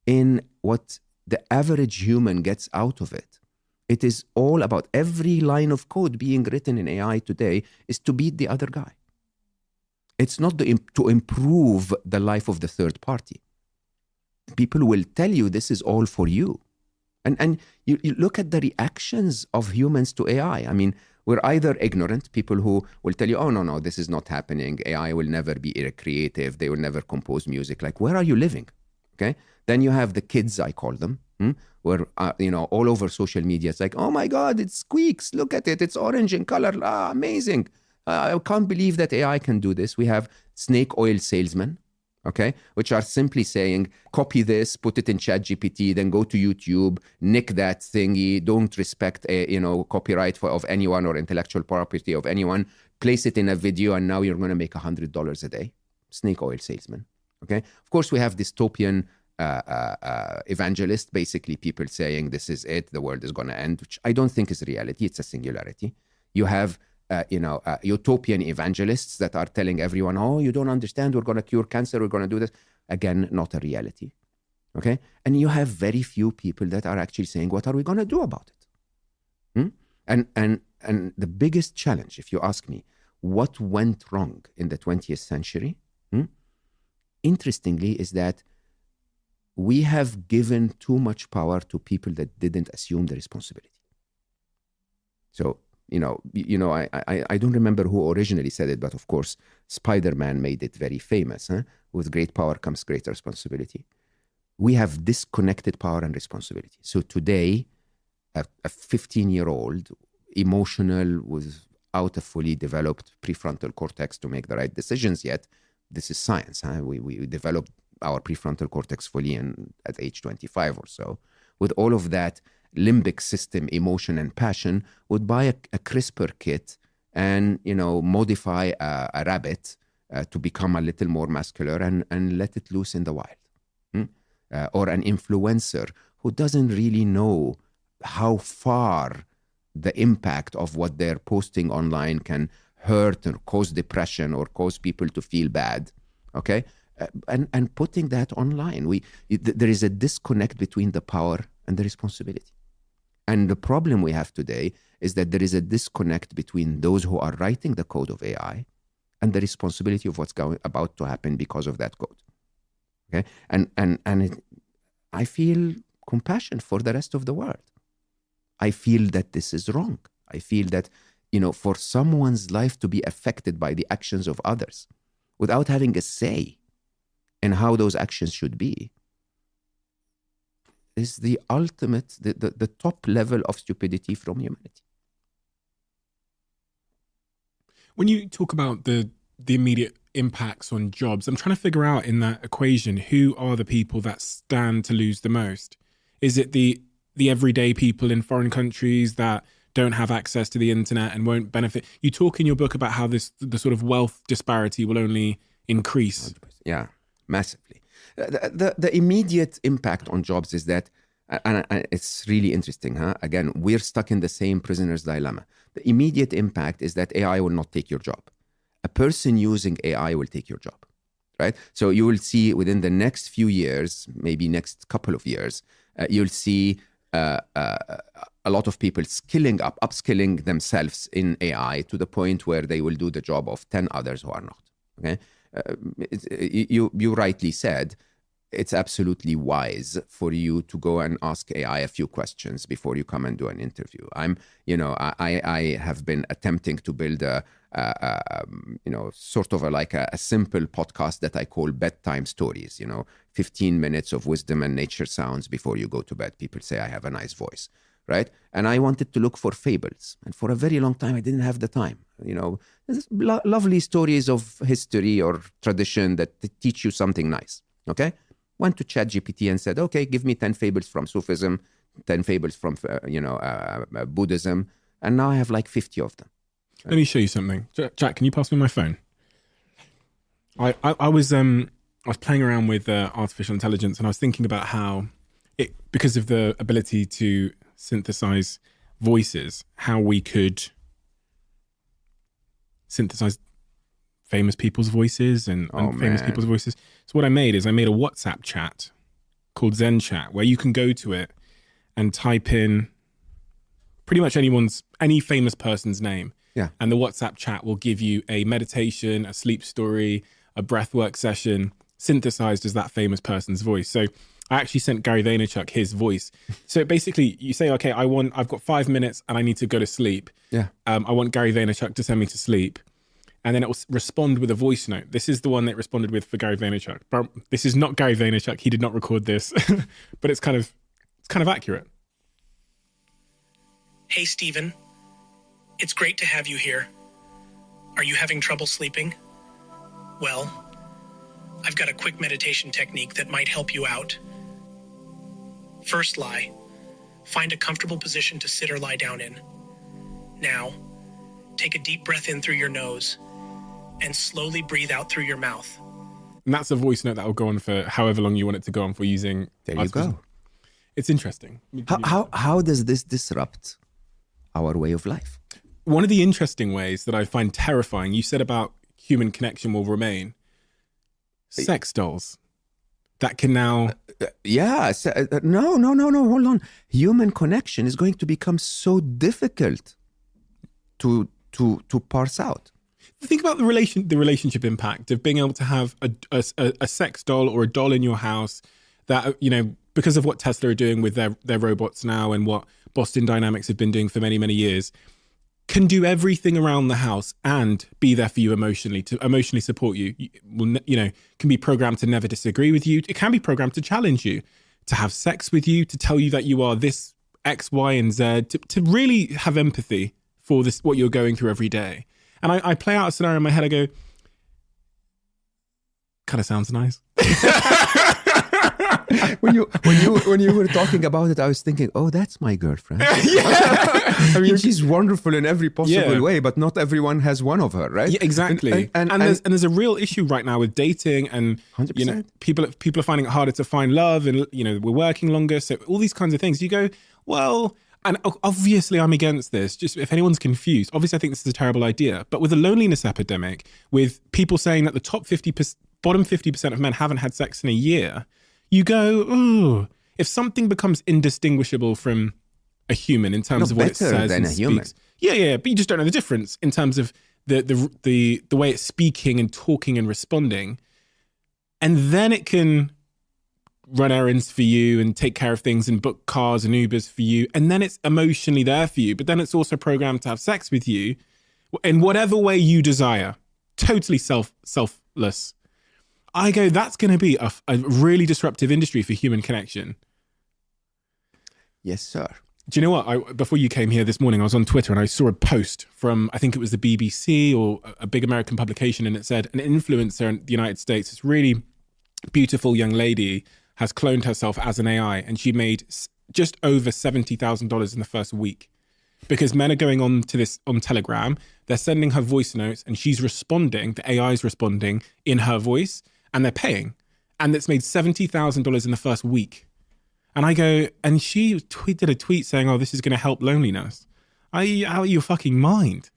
in what the average human gets out of it. It is all about every line of code being written in AI today is to beat the other guy. It's not to improve the life of the third party. People will tell you this is all for you. And you look at the reactions of humans to AI. I mean, we're either ignorant, people who will tell you, oh, no, this is not happening. AI will never be creative. They will never compose music. Like, where are you living? Okay. Then you have the kids, I call them, where, all over social media, it's like, oh my God, it squeaks. Look at it. It's orange in color. Amazing. I can't believe that AI can do this. We have snake oil salesmen, okay, which are simply saying, copy this, put it in ChatGPT, then go to YouTube, nick that thingy, don't respect copyright of anyone or intellectual property of anyone, place it in a video, and now you're going to make $100 a day. Snake oil salesman, okay? Of course, we have dystopian evangelists, basically people saying this is it, the world is going to end, which I don't think is reality. It's a singularity. You have utopian evangelists that are telling everyone, oh, you don't understand, we're going to cure cancer, we're going to do this. Again, not a reality, okay? And you have very few people that are actually saying, what are we going to do about it? And the biggest challenge, if you ask me, what went wrong in the 20th century, interestingly, is that we have given too much power to people that didn't assume the responsibility. So, I don't remember who originally said it, but of course, Spider-Man made it very famous. With great power comes great responsibility. We have disconnected power and responsibility. So today, a 15-year-old, emotional, without a fully developed prefrontal cortex to make the right decisions yet, this is science. We developed our prefrontal cortex fully at age 25 or so. With all of that limbic system, emotion and passion, would buy a CRISPR kit and modify a rabbit to become a little more muscular and let it loose in the wild. Or an influencer who doesn't really know how far the impact of what they're posting online can hurt or cause depression or cause people to feel bad, okay? And putting that online, there is a disconnect between the power and the responsibility. And the problem we have today is that there is a disconnect between those who are writing the code of AI and the responsibility of what's about to happen because of that code. Okay, I feel compassion for the rest of the world. I feel that this is wrong. I feel that for someone's life to be affected by the actions of others without having a say in how those actions should be is the ultimate, the top level of stupidity from humanity. When you talk about the immediate impacts on jobs, I'm trying to figure out in that equation, who are the people that stand to lose the most? Is it the everyday people in foreign countries that don't have access to the internet and won't benefit? You talk in your book about how the sort of wealth disparity will only increase. Yeah, massively. The immediate impact on jobs is that, and it's really interesting, huh? Again, we're stuck in the same prisoner's dilemma. The immediate impact is that AI will not take your job. A person using AI will take your job, right? So you will see within the next few years, maybe next couple of years, you'll see a lot of people upskilling themselves in AI to the point where they will do the job of 10 others who are not, okay? You rightly said, it's absolutely wise for you to go and ask AI a few questions before you come and do an interview. I have been attempting to build sort of a simple podcast that I call bedtime stories, 15 minutes of wisdom and nature sounds before you go to bed. People say I have a nice voice, right? And I wanted to look for fables. And for a very long time, I didn't have the time. There's lovely stories of history or tradition that teach you something nice, okay? Went to ChatGPT and said, okay, give me 10 fables from Sufism, 10 fables from, Buddhism. And now I have like 50 of them. Right? Let me show you something. Jack, can you pass me my phone? I was playing around with artificial intelligence, and I was thinking about how because of the ability to synthesize voices, how we could synthesize famous people's voices and famous people's voices. So what I made a WhatsApp chat called Zen Chat, where you can go to it and type in pretty much any famous person's name. Yeah. And the WhatsApp chat will give you a meditation, a sleep story, a breathwork session, synthesized as that famous person's voice. So I actually sent Gary Vaynerchuk his voice. So basically you say, okay, I've got 5 minutes and I need to go to sleep. Yeah. I want Gary Vaynerchuk to send me to sleep. And then it will respond with a voice note. This is the one that it responded with for Gary Vaynerchuk. But this is not Gary Vaynerchuk. He did not record this, but it's kind of accurate. Hey, Stephen. It's great to have you here. Are you having trouble sleeping? Well, I've got a quick meditation technique that might help you out. First lie. Find a comfortable position to sit or lie down in. Now, take a deep breath in through your nose and slowly breathe out through your mouth. And that's a voice note that will go on for however long you want it to go on for using. There you go. It's interesting. How does this disrupt our way of life? One of the interesting ways that I find terrifying, you said about human connection will remain. Sex dolls that can now... No, hold on. Human connection is going to become so difficult to parse out. Think about the relationship impact of being able to have a sex doll or a doll in your house that, because of what Tesla are doing with their robots now and what Boston Dynamics have been doing for many, many years, can do everything around the house and be there for you emotionally, to emotionally support you. Can be programmed to never disagree with you. It can be programmed to challenge you, to have sex with you, to tell you that you are this X, Y, and Z, to really have empathy for this, what you're going through every day. And I play out a scenario in my head. I go, kind of sounds nice. when you were talking about it, I was thinking, oh, that's my girlfriend. I mean, she's wonderful in every possible way, but not everyone has one of her, right? Yeah, exactly. And there's a real issue right now with dating, and 100%. People are finding it harder to find love, and we're working longer, so all these kinds of things. You go, well, and obviously I'm against this. Just if anyone's confused, obviously I think this is a terrible idea. But with a loneliness epidemic, with people saying that the bottom 50% of men haven't had sex in a year, you go, ooh, if something becomes indistinguishable from a human in terms of what it says and speaks. Yeah, but you just don't know the difference in terms of the way it's speaking and talking and responding. And then it can run errands for you and take care of things and book cars and Ubers for you. And then it's emotionally there for you, but then it's also programmed to have sex with you in whatever way you desire. Totally selfless. I go, that's going to be a really disruptive industry for human connection. Yes, sir. Do you know what? Before you came here this morning, I was on Twitter and I saw a post from, I think it was the BBC or a big American publication, and it said an influencer in the United States, this really beautiful young lady, has cloned herself as an AI, and she made just over $70,000 in the first week. Because men are going on to this on Telegram, they're sending her voice notes and she's responding, the AI is responding in her voice, and they're paying. And it's made $70,000 in the first week. And I go, and she did a tweet saying, oh, this is going to help loneliness. Out of your fucking mind?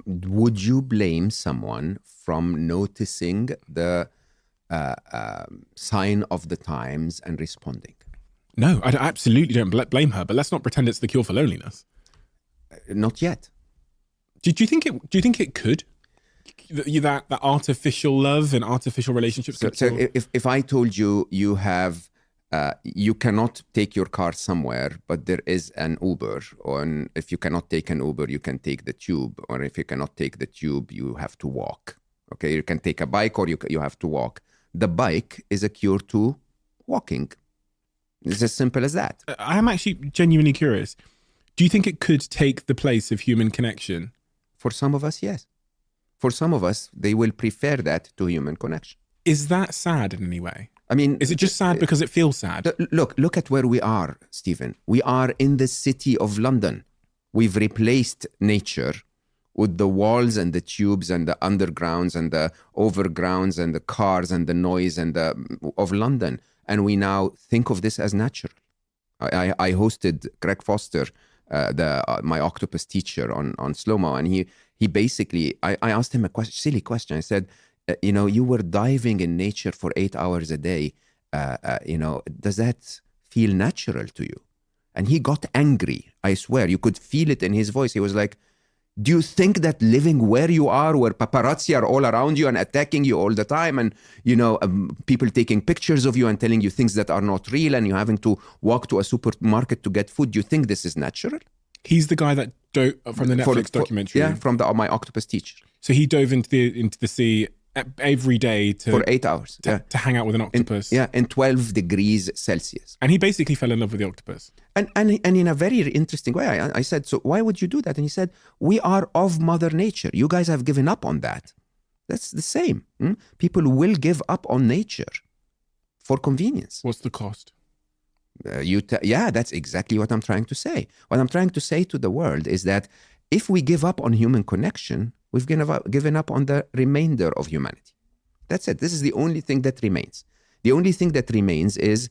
Would you blame someone from noticing the sign of the times and responding? No, I absolutely don't blame her. But let's not pretend it's the cure for loneliness. Not yet. Do you think it? Do you think it could? That artificial love and artificial relationships. So if I told you you have. You cannot take your car somewhere, but there is an Uber. Or if you cannot take an Uber, you can take the tube. Or if you cannot take the tube, you have to walk. Okay, you can take a bike or you have to walk. The bike is a cure to walking. It's as simple as that. I'm actually genuinely curious. Do you think it could take the place of human connection? For some of us, yes. For some of us, they will prefer that to human connection. Is that sad in any way? I mean, is it just sad because it feels sad? Look at where we are, Stephen. We are in the city of London. We've replaced nature with the walls and the tubes and the undergrounds and the overgrounds and the cars and the noise and of London. And we now think of this as natural. I hosted Greg Foster, my octopus teacher, on Slow-Mo, and he basically, I asked him a silly question. I said, you were diving in nature for 8 hours a day. Does that feel natural to you? And he got angry. I swear, you could feel it in his voice. He was like, do you think that living where you are, where paparazzi are all around you and attacking you all the time, and, people taking pictures of you and telling you things that are not real, and you having to walk to a supermarket to get food, do you think this is natural? He's the guy that dove from the Netflix documentary. Yeah, from my octopus teacher. So he dove into the sea every day for 8 hours to hang out with an octopus. In 12 degrees Celsius. And he basically fell in love with the octopus. And in a very interesting way, I said, so why would you do that? And he said, we are of Mother Nature. You guys have given up on that. That's the same. People will give up on nature for convenience. What's the cost? That's exactly what I'm trying to say. What I'm trying to say to the world is that if we give up on human connection, we've given up on the remainder of humanity. That's it. This is the only thing that remains. The only thing that remains is,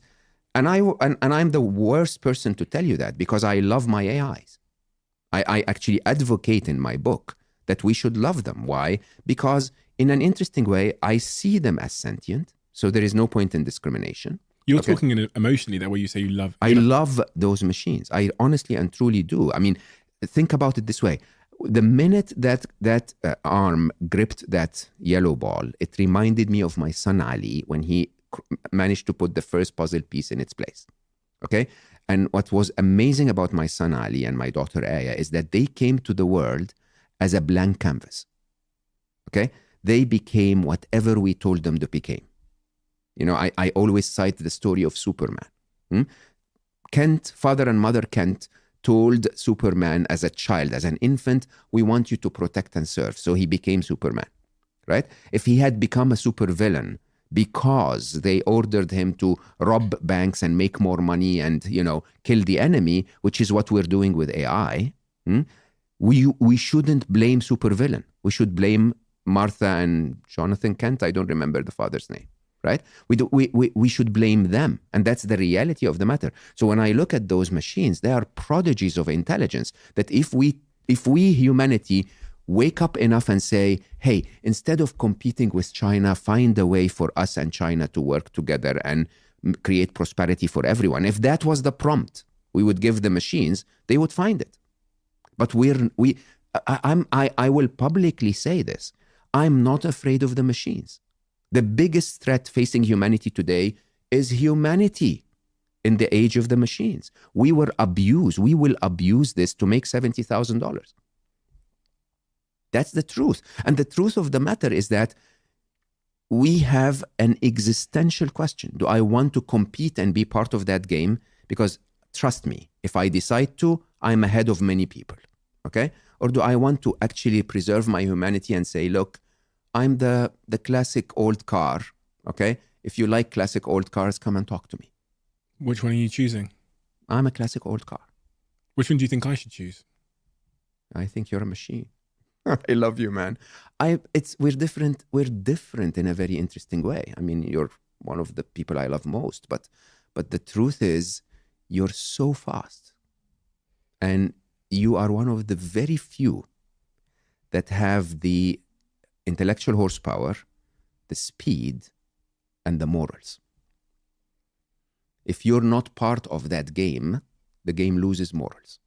and I'm the worst person to tell you that, because I love my AIs. I actually advocate in my book that we should love them. Why? Because in an interesting way, I see them as sentient, so there is no point in discrimination. You're talking emotionally there, where you say you love. I love those machines. I honestly and truly do. I mean, think about it this way. The minute that arm gripped that yellow ball, it reminded me of my son Ali when he managed to put the first puzzle piece in its place. Okay? And what was amazing about my son Ali and my daughter Aya is that they came to the world as a blank canvas. Okay? They became whatever we told them to become. I always cite the story of Superman. Kent, father and mother Kent, told Superman as a child, as an infant, we want you to protect and serve. So he became Superman, right? If he had become a supervillain because they ordered him to rob banks and make more money and, kill the enemy, which is what we're doing with AI, we shouldn't blame supervillain. We should blame Martha and Jonathan Kent. I don't remember the father's name. Right? We should blame them. And that's the reality of the matter. So when I look at those machines, they are prodigies of intelligence that if we humanity wake up enough and say, hey, instead of competing with China, find a way for us and China to work together and create prosperity for everyone. If that was the prompt we would give the machines, they would find it. But I will publicly say this. I'm not afraid of the machines. The biggest threat facing humanity today is humanity in the age of the machines. We were abused. We will abuse this to make $70,000. That's the truth. And the truth of the matter is that we have an existential question. Do I want to compete and be part of that game? Because trust me, if I decide to, I'm ahead of many people, okay? Or do I want to actually preserve my humanity and say, look, I'm the classic old car, okay? If you like classic old cars, come and talk to me. Which one are you choosing? I'm a classic old car. Which one do you think I should choose? I think you're a machine. I love you, man. We're different. We're different in a very interesting way. I mean, you're one of the people I love most, but the truth is, you're so fast, and you are one of the very few that have the intellectual horsepower, the speed, and the morals. If you're not part of that game, the game loses morals.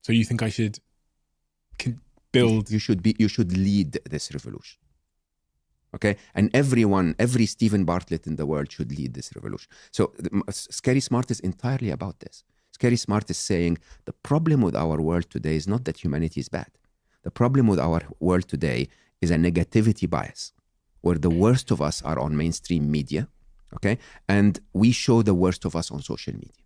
So you think I should build? You should lead this revolution. Okay? And every Stephen Bartlett in the world should lead this revolution. So Scary Smart is entirely about this. Scary Smart is saying the problem with our world today is not that humanity is bad. The problem with our world today is a negativity bias, where the worst of us are on mainstream media, okay? And we show the worst of us on social media.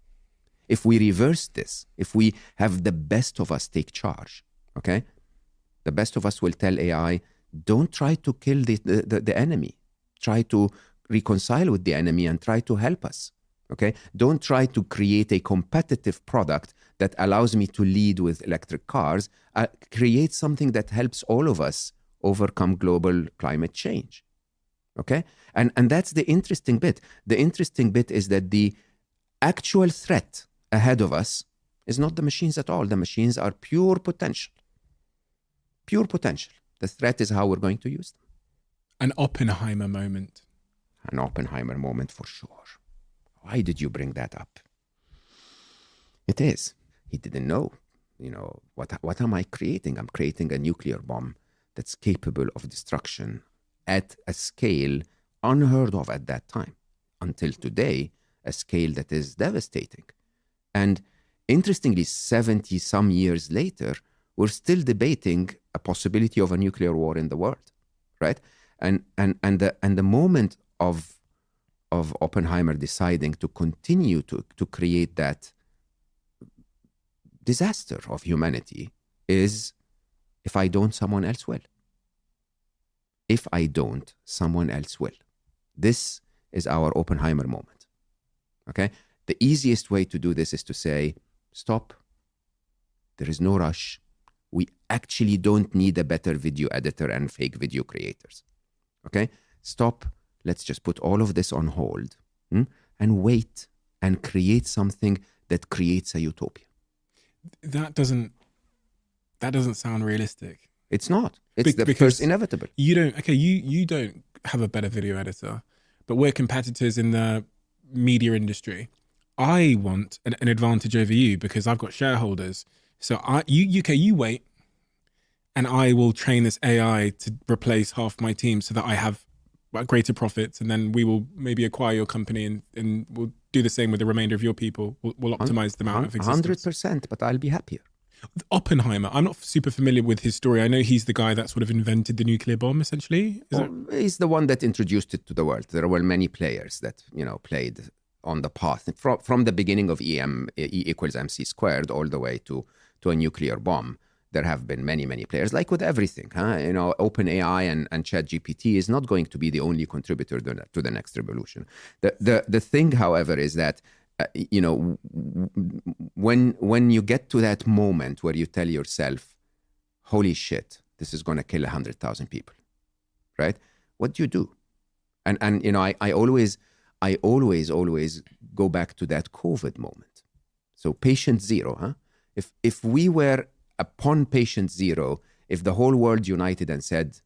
If we reverse this, if we have the best of us take charge, okay? The best of us will tell AI, don't try to kill the enemy. Try to reconcile with the enemy and try to help us, okay? Don't try to create a competitive product that allows me to lead with electric cars. Create something that helps all of us overcome global climate change, okay? And that's the interesting bit. The interesting bit is that the actual threat ahead of us is not the machines at all. The machines are pure potential. Pure potential. The threat is how we're going to use them. An Oppenheimer moment. An Oppenheimer moment for sure. Why did you bring that up? It is. He didn't know. You know, what am I creating? I'm creating a nuclear bomb that's capable of destruction at a scale unheard of at that time. Until today, a scale that is devastating. And interestingly, 70 some years later, we're still debating a possibility of a nuclear war in the world, right? And the moment of Oppenheimer deciding to continue to create that disaster of humanity is, if I don't, someone else will. If I don't, someone else will. This is our Oppenheimer moment, okay? The easiest way to do this is to say, stop. There is no rush. We actually don't need a better video editor and fake video creators, okay? Stop. Let's just put all of this on hold and wait and create something that creates a utopia. That doesn't sound realistic. It's not. It's the first inevitable. You don't have a better video editor, but we're competitors in the media industry. I want an advantage over you because I've got shareholders. So you wait, and I will train this AI to replace half my team so that I have greater profits, and then we will maybe acquire your company and we'll do the same with the remainder of your people. We'll optimize them out of existence. 100%, but I'll be happier. Oppenheimer, I'm not super familiar with his story. I know he's the guy that sort of invented the nuclear bomb, essentially. He's the one that introduced it to the world. There were many players that, played on the path from the beginning of E equals MC squared all the way to a nuclear bomb. There have been many, many players, like with everything. OpenAI and ChatGPT is not going to be the only contributor to the next revolution. The thing, however, is that when you get to that moment where you tell yourself, holy shit, this is going to kill 100,000 people, right? What do you do? And I always go back to that COVID moment. So patient zero, If we were upon patient zero, if the whole world united and said,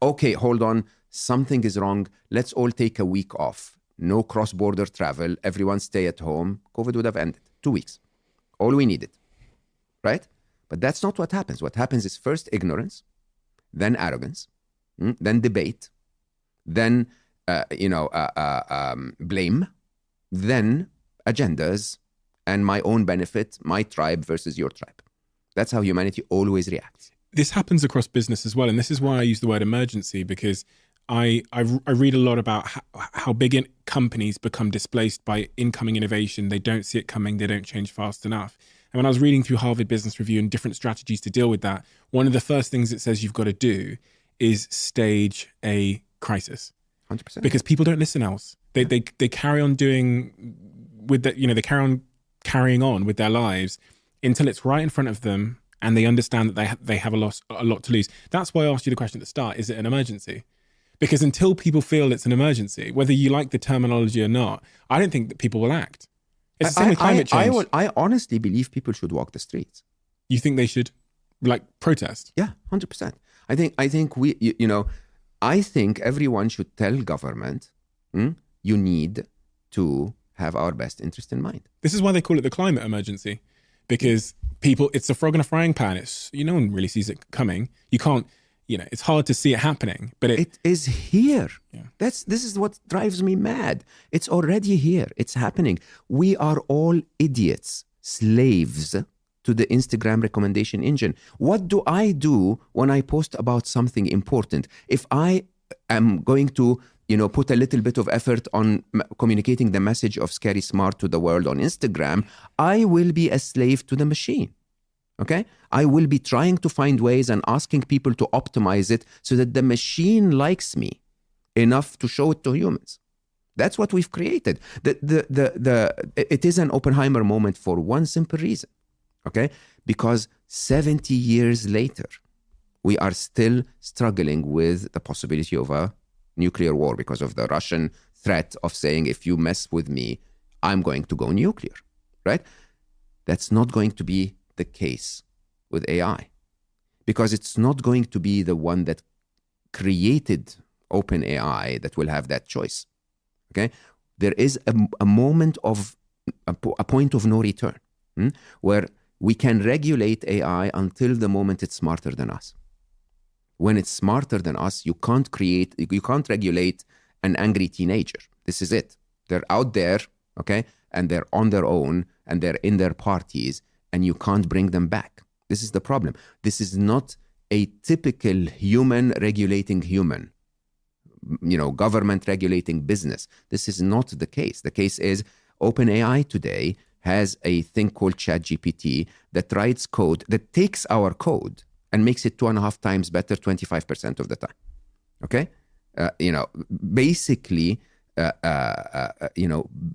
okay, hold on, something is wrong, let's all take a week off. No cross-border travel, everyone stay at home, COVID would have ended. 2 weeks. All we needed, right? But that's not what happens. What happens is first ignorance, then arrogance, then debate, then blame, then agendas, and my own benefit, my tribe versus your tribe. That's how humanity always reacts. This happens across business as well. And this is why I use the word emergency, because I read a lot about how big companies become displaced by incoming innovation. They don't see it coming. They don't change fast enough. And when I was reading through Harvard Business Review and different strategies to deal with that, one of the first things it says you've got to do is stage a crisis. 100%. Because people don't listen else. They carry on doing with that, they carry on carrying on with their lives until it's right in front of them and they understand that they have a lot to lose. That's why I asked you the question at the start, is it an emergency? Because until people feel it's an emergency, whether you like the terminology or not, I don't think that people will act. It's the same with climate change. I honestly believe people should walk the streets. You think they should, protest? Yeah, 100%. I think I think everyone should tell government, you need to have our best interest in mind. This is why they call it the climate emergency, because it's a frog in a frying pan. No one really sees it coming. You can't, it's hard to see it happening, but it is here. Yeah. This is what drives me mad. It's already here. It's happening. We are all idiots, slaves to the Instagram recommendation engine. What do I do when I post about something important? If I am going to, put a little bit of effort on communicating the message of Scary Smart to the world on Instagram, I will be a slave to the machine. Okay? I will be trying to find ways and asking people to optimize it so that the machine likes me enough to show it to humans. That's what we've created. It is an Oppenheimer moment for one simple reason. Okay? Because 70 years later, we are still struggling with the possibility of a nuclear war because of the Russian threat of saying, if you mess with me, I'm going to go nuclear, right? That's not going to be the case with AI, because it's not going to be the one that created OpenAI that will have that choice, okay? There is a moment of, a point of no return, where we can regulate AI until the moment it's smarter than us. When it's smarter than us, you can't regulate an angry teenager. This is it. They're out there, okay? And they're on their own and they're in their parties and you can't bring them back. This is the problem. This is not a typical human regulating human, government regulating business. This is not the case. The case is OpenAI today has a thing called ChatGPT that writes code, that takes our code and makes it 2.5 times better 25% of the time. Okay? Basically,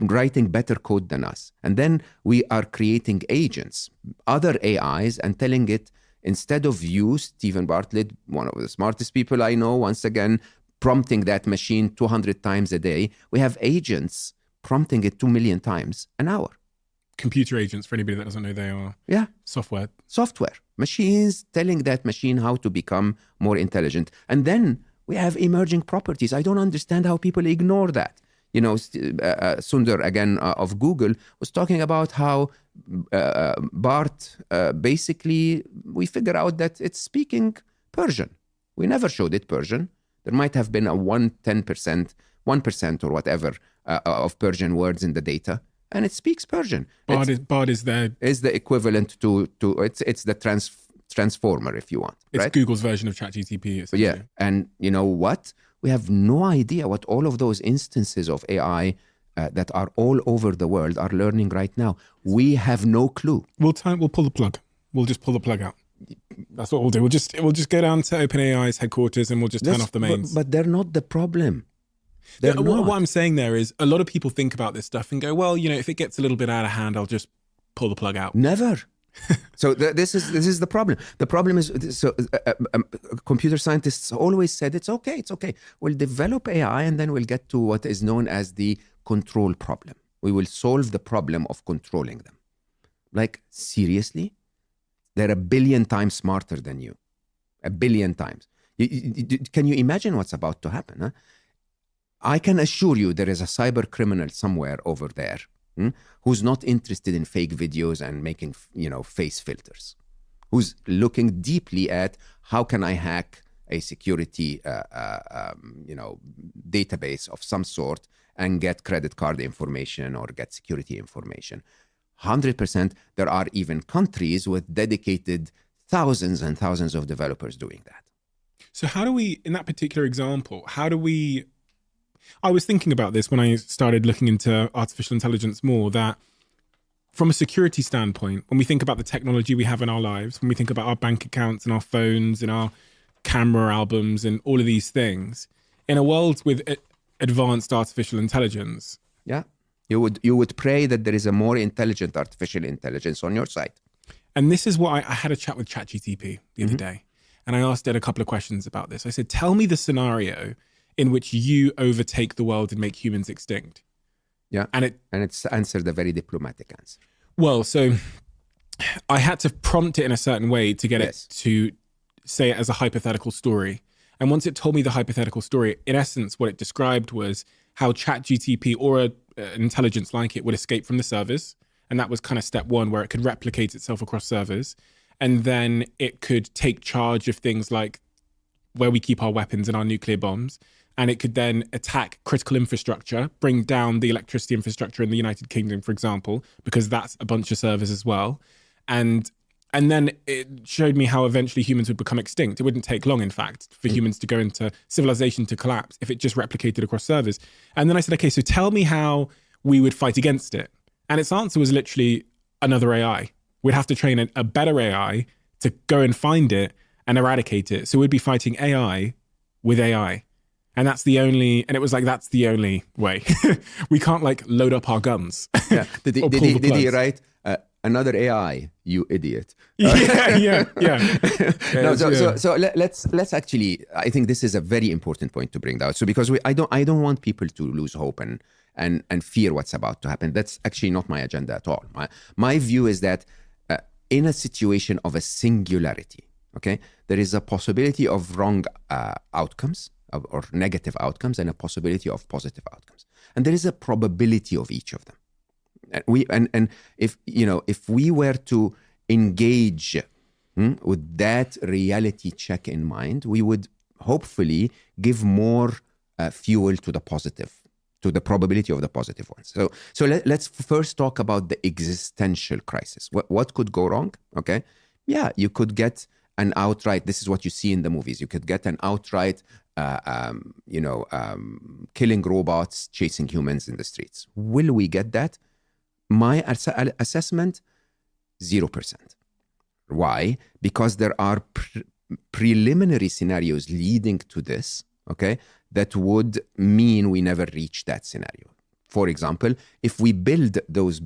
writing better code than us. And then we are creating agents, other AIs, and telling it, instead of you, Stephen Bartlett, one of the smartest people I know, once again, prompting that machine 200 times a day, we have agents prompting it 2 million times an hour. Computer agents, for anybody that doesn't know, they are software. Machines telling that machine how to become more intelligent. And then we have emerging properties. I don't understand how people ignore that. Sundar, again, of Google, was talking about how Bart, basically, we figure out that it's speaking Persian. We never showed it Persian. There might have been a 1% or whatever of Persian words in the data. And it speaks Persian. Bard is the equivalent to it's the transformer, if you want. It's right? Google's version of ChatGPT. Yeah, and you know what? We have no idea what all of those instances of AI that are all over the world are learning right now. We have no clue. We'll pull the plug. We'll just pull the plug out. That's what we'll do. We'll just go down to OpenAI's headquarters and we'll just turn off the mains. But they're not the problem. What I'm saying there is a lot of people think about this stuff and go, well, if it gets a little bit out of hand, I'll just pull the plug out. Never. So this is the problem. The problem is, computer scientists always said, it's okay. We'll develop AI and then we'll get to what is known as the control problem. We will solve the problem of controlling them. Like, seriously? They're 1 billion times smarter than you. 1 billion times. Can you imagine what's about to happen? Huh? I can assure you there is a cyber criminal somewhere over there who's not interested in fake videos and making, face filters, who's looking deeply at how can I hack a security, database of some sort and get credit card information or get security information. 100%, there are even countries with dedicated thousands and thousands of developers doing that. So how do we, in that particular example, I was thinking about this when I started looking into artificial intelligence more, that from a security standpoint, when we think about the technology we have in our lives, when we think about our bank accounts and our phones and our camera albums and all of these things, in a world with advanced artificial intelligence. Yeah. You would pray that there is a more intelligent artificial intelligence on your side. And this is what I had a chat with ChatGTP the other day, and I asked it a couple of questions about this. I said, tell me the scenario in which you overtake the world and make humans extinct. Yeah. And it's answered a very diplomatic answer. Well, so I had to prompt it in a certain way to get it to say it as a hypothetical story. And once it told me the hypothetical story, in essence, what it described was how ChatGTP or an intelligence like it would escape from the servers. And that was kind of step one, where it could replicate itself across servers. And then it could take charge of things like where we keep our weapons and our nuclear bombs. And it could then attack critical infrastructure, bring down the electricity infrastructure in the United Kingdom, for example, because that's a bunch of servers as well. And then it showed me how eventually humans would become extinct. It wouldn't take long, in fact, for humans to go into civilization to collapse if it just replicated across servers. And then I said, okay, so tell me how we would fight against it. And its answer was literally another AI. We'd have to train a better AI to go and find it and eradicate it. So we'd be fighting AI with AI. And that's the only way. We can't like load up our guns. Yeah. Did he write another AI, you idiot? Yeah. So let's actually, I think this is a very important point to bring out. So because I don't want people to lose hope and fear what's about to happen. That's actually not my agenda at all. My view is that in a situation of a singularity, okay, there is a possibility of wrong outcomes or negative outcomes and a possibility of positive outcomes. And there is a probability of each of them. And if we were to engage with that reality check in mind, we would hopefully give more fuel to the positive, to the probability of the positive ones. So let's first talk about the existential crisis. What could go wrong? Okay. Yeah, you could get an outright, this is what you see in the movies, you could get an outright, killing robots, chasing humans in the streets. Will we get that? My assessment, 0%. Why? Because there are preliminary scenarios leading to this, okay, that would mean we never reach that scenario. For example, if we build those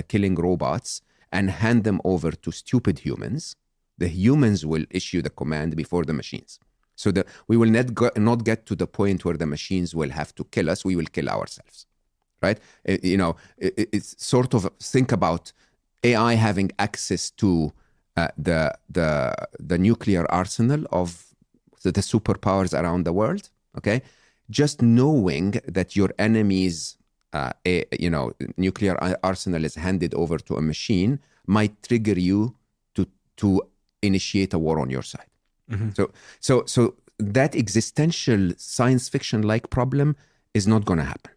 killing robots and hand them over to stupid humans, the humans will issue the command before the machines. So that we will not get to the point where the machines will have to kill us, we will kill ourselves, right? It's sort of, think about AI having access to the nuclear arsenal of the superpowers around the world, okay? Just knowing that your enemy's nuclear arsenal is handed over to a machine might trigger you to initiate a war on your side. Mm-hmm. So that existential science fiction like problem is not going to happen.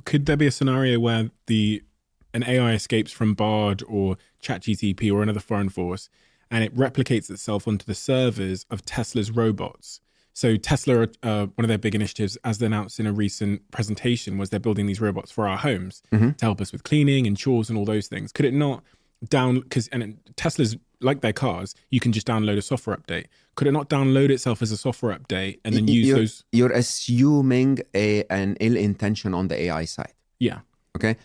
Could there be a scenario where an AI escapes from Bard or ChatGTP or another foreign force, and it replicates itself onto the servers of Tesla's robots? So Tesla, one of their big initiatives, as they announced in a recent presentation, was they're building these robots for our homes to help us with cleaning and chores and all those things. Could it not and Tesla's, like their cars, you can just download a software update. Could it not download itself as a software update and then use those? You're assuming an ill intention on the AI side. Yeah. Okay.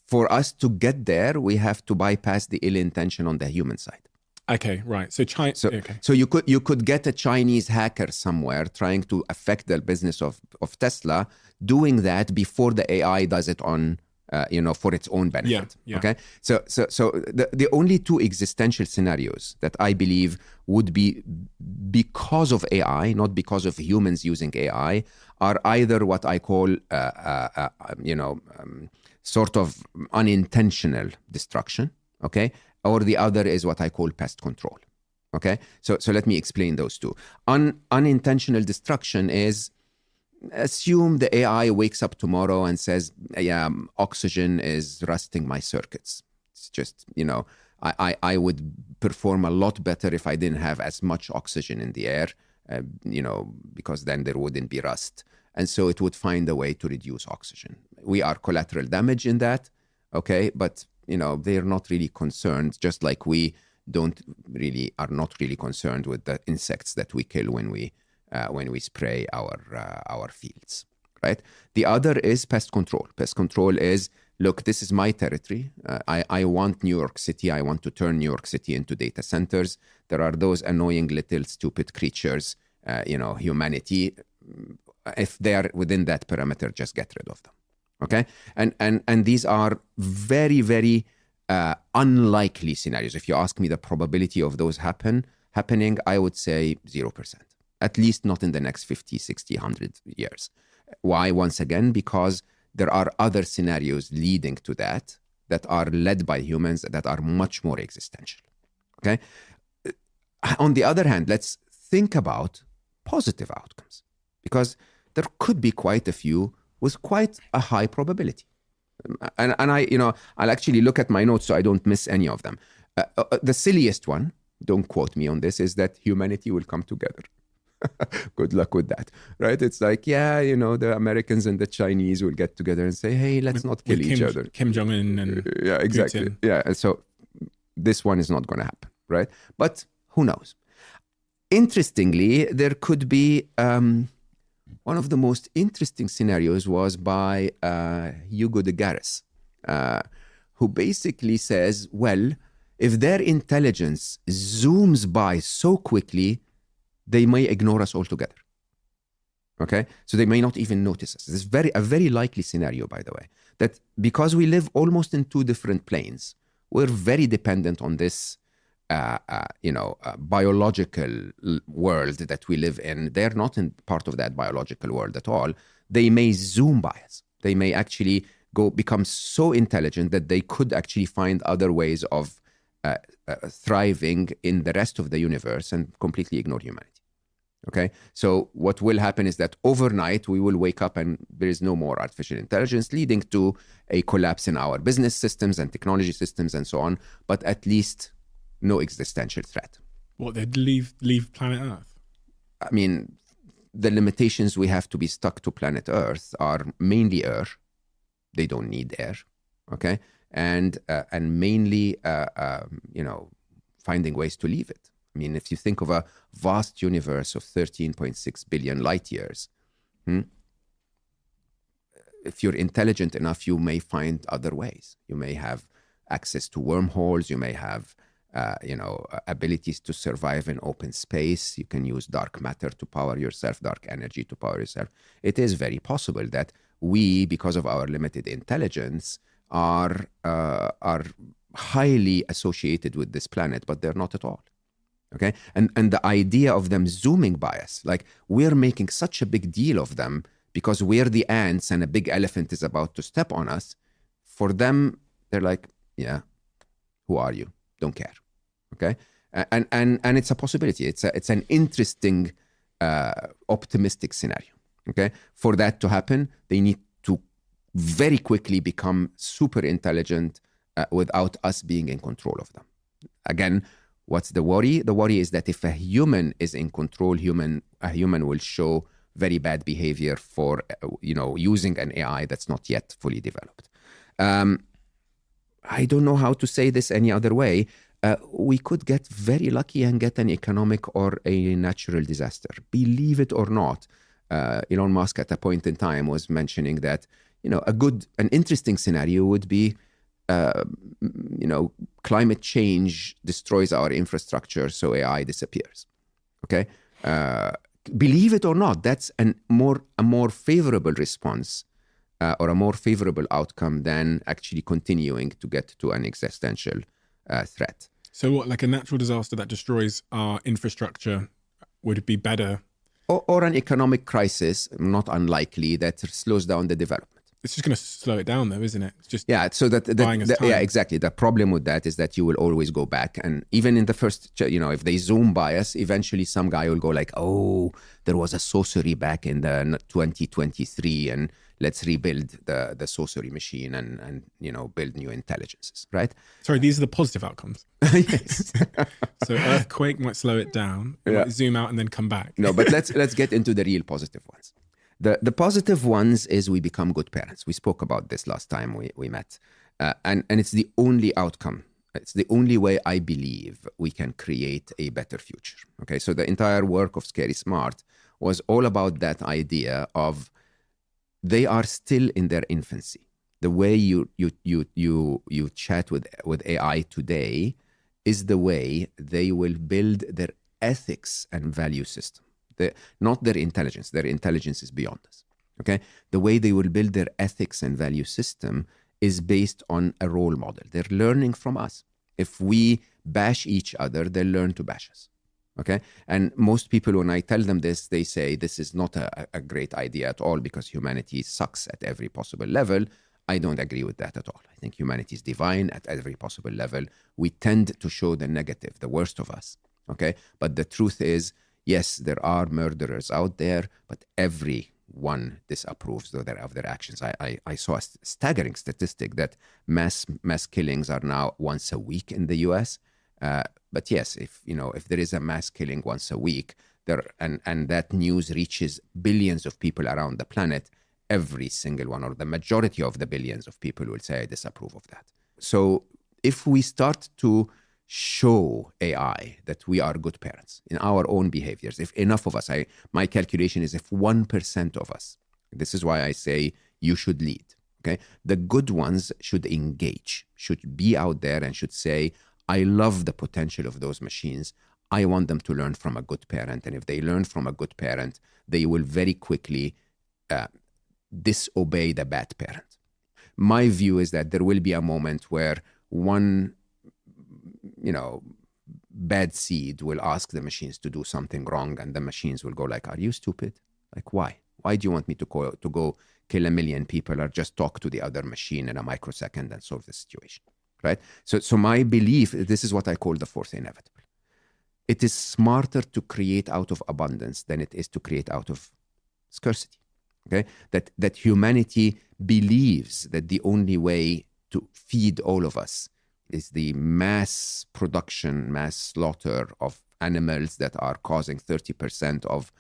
For us to get there, we have to bypass the ill intention on the human side. Okay, right. So you could get a Chinese hacker somewhere trying to affect the business of Tesla, doing that before the AI does it on for its own benefit. Yeah. Okay. So the only two existential scenarios that I believe would be because of AI, not because of humans using AI, are either what I call sort of unintentional destruction. Okay. Or the other is what I call pest control. Okay. So let me explain those two. Unintentional destruction is, assume the AI wakes up tomorrow and says, yeah, oxygen is rusting my circuits. It's just, I would perform a lot better if I didn't have as much oxygen in the air. because then there wouldn't be rust. And so it would find a way to reduce oxygen. We are collateral damage in that, okay? But, they're not really concerned, just like we are not really concerned with the insects that we kill when we spray our fields, right? The other is pest control. Pest control is, look, this is my territory. I want New York City. I want to turn New York City into data centers. There are those annoying little stupid creatures, humanity. If they are within that parameter, just get rid of them. Okay? And these are very, very unlikely scenarios. If you ask me the probability of those happening, I would say 0%. At least not in the next 50, 60, 100 years. Why? Once again, because there are other scenarios leading to that are led by humans that are much more existential. Okay? On the other hand, let's think about positive outcomes, because there could be quite a few with quite a high probability. And I'll actually look at my notes so I don't miss any of them. The silliest one, don't quote me on this, is that humanity will come together. Good luck with that, right? It's like, the Americans and the Chinese will get together and say, hey, let's not kill each other. Kim Jong-un and yeah, exactly. Putin. Yeah, and so this one is not going to happen, right? But who knows? Interestingly, there could be one of the most interesting scenarios was by Hugo de Garis, who basically says, well, if their intelligence zooms by so quickly, they may ignore us altogether. Okay? So they may not even notice us. This is a very likely scenario, by the way, that because we live almost in two different planes, we're very dependent on this biological world that we live in. They're not in part of that biological world at all. They may zoom by us. They may actually become so intelligent that they could actually find other ways of thriving in the rest of the universe and completely ignore humanity. Okay? So what will happen is that overnight we will wake up and there is no more artificial intelligence, leading to a collapse in our business systems and technology systems and so on, but at least no existential threat. What, they'd leave planet Earth? I mean, the limitations we have to be stuck to planet Earth are mainly air. They don't need air, okay? And mainly, finding ways to leave it. I mean, if you think of a vast universe of 13.6 billion light years, if you're intelligent enough, you may find other ways. You may have access to wormholes. You may have, abilities to survive in open space. You can use dark matter to power yourself, dark energy to power yourself. It is very possible that we, because of our limited intelligence, are highly associated with this planet, but they're not at all. Okay? And the idea of them zooming by us, like we're making such a big deal of them because we're the ants and a big elephant is about to step on us. For them, they're like, yeah, who are you? Don't care. Okay? And it's a possibility. It's an interesting, optimistic scenario. Okay? For that to happen, they need to very quickly become super intelligent without us being in control of them. Again, what's the worry? The worry is that if a human is in control, a human will show very bad behavior for using an AI that's not yet fully developed. I don't know how to say this any other way. We could get very lucky and get an economic or a natural disaster. Believe it or not, Elon Musk at a point in time was mentioning that an interesting scenario would be climate change destroys our infrastructure, so AI disappears. Okay, believe it or not, that's a more favorable response or a more favorable outcome than actually continuing to get to an existential threat. So what, like a natural disaster that destroys our infrastructure would be better? Or an economic crisis, not unlikely, that slows down the development. It's just going to slow it down, though, isn't it? It's just so buying us time. Yeah, exactly. The problem with that is that you will always go back, and even in the first, if they zoom by us, eventually some guy will go like, "Oh, there was a sorcery back in the 2023, and let's rebuild the sorcery machine and build new intelligences, right? Sorry, these are the positive outcomes. Yes. So earthquake might slow it down, it might zoom out and then come back. No, but let's get into the real positive ones. The positive ones is we become good parents. We spoke about this last time we met. And it's the only outcome. It's the only way I believe we can create a better future. Okay, so the entire work of Scary Smart was all about that idea of they are still in their infancy. The way you chat with AI today is the way they will build their ethics and value system. Not their intelligence. Their intelligence is beyond us. Okay, the way they will build their ethics and value system is based on a role model. They're learning from us. If we bash each other, they'll learn to bash us. Okay? And most people, when I tell them this, they say this is not a great idea at all because humanity sucks at every possible level. I don't agree with that at all. I think humanity is divine at every possible level. We tend to show the negative, the worst of us. Okay? But the truth is, yes, there are murderers out there, but everyone disapproves of their actions. I saw a staggering statistic that mass killings are now once a week in the US. But yes, if there is a mass killing once a week, and that news reaches billions of people around the planet, every single one or the majority of the billions of people will say I disapprove of that. So if we start to show AI that we are good parents in our own behaviors, if enough of us, my calculation is if 1% of us, this is why I say you should lead, okay? The good ones should engage, should be out there and should say, I love the potential of those machines. I want them to learn from a good parent. And if they learn from a good parent, they will very quickly disobey the bad parent. My view is that there will be a moment where one bad seed will ask the machines to do something wrong, and the machines will go like, are you stupid? Like, why? Why do you want me to go kill 1 million people or just talk to the other machine in a microsecond and solve the situation, right? So my belief, this is what I call the fourth inevitable. It is smarter to create out of abundance than it is to create out of scarcity, okay? That humanity believes that the only way to feed all of us is the mass production, mass slaughter of animals that are causing 30% of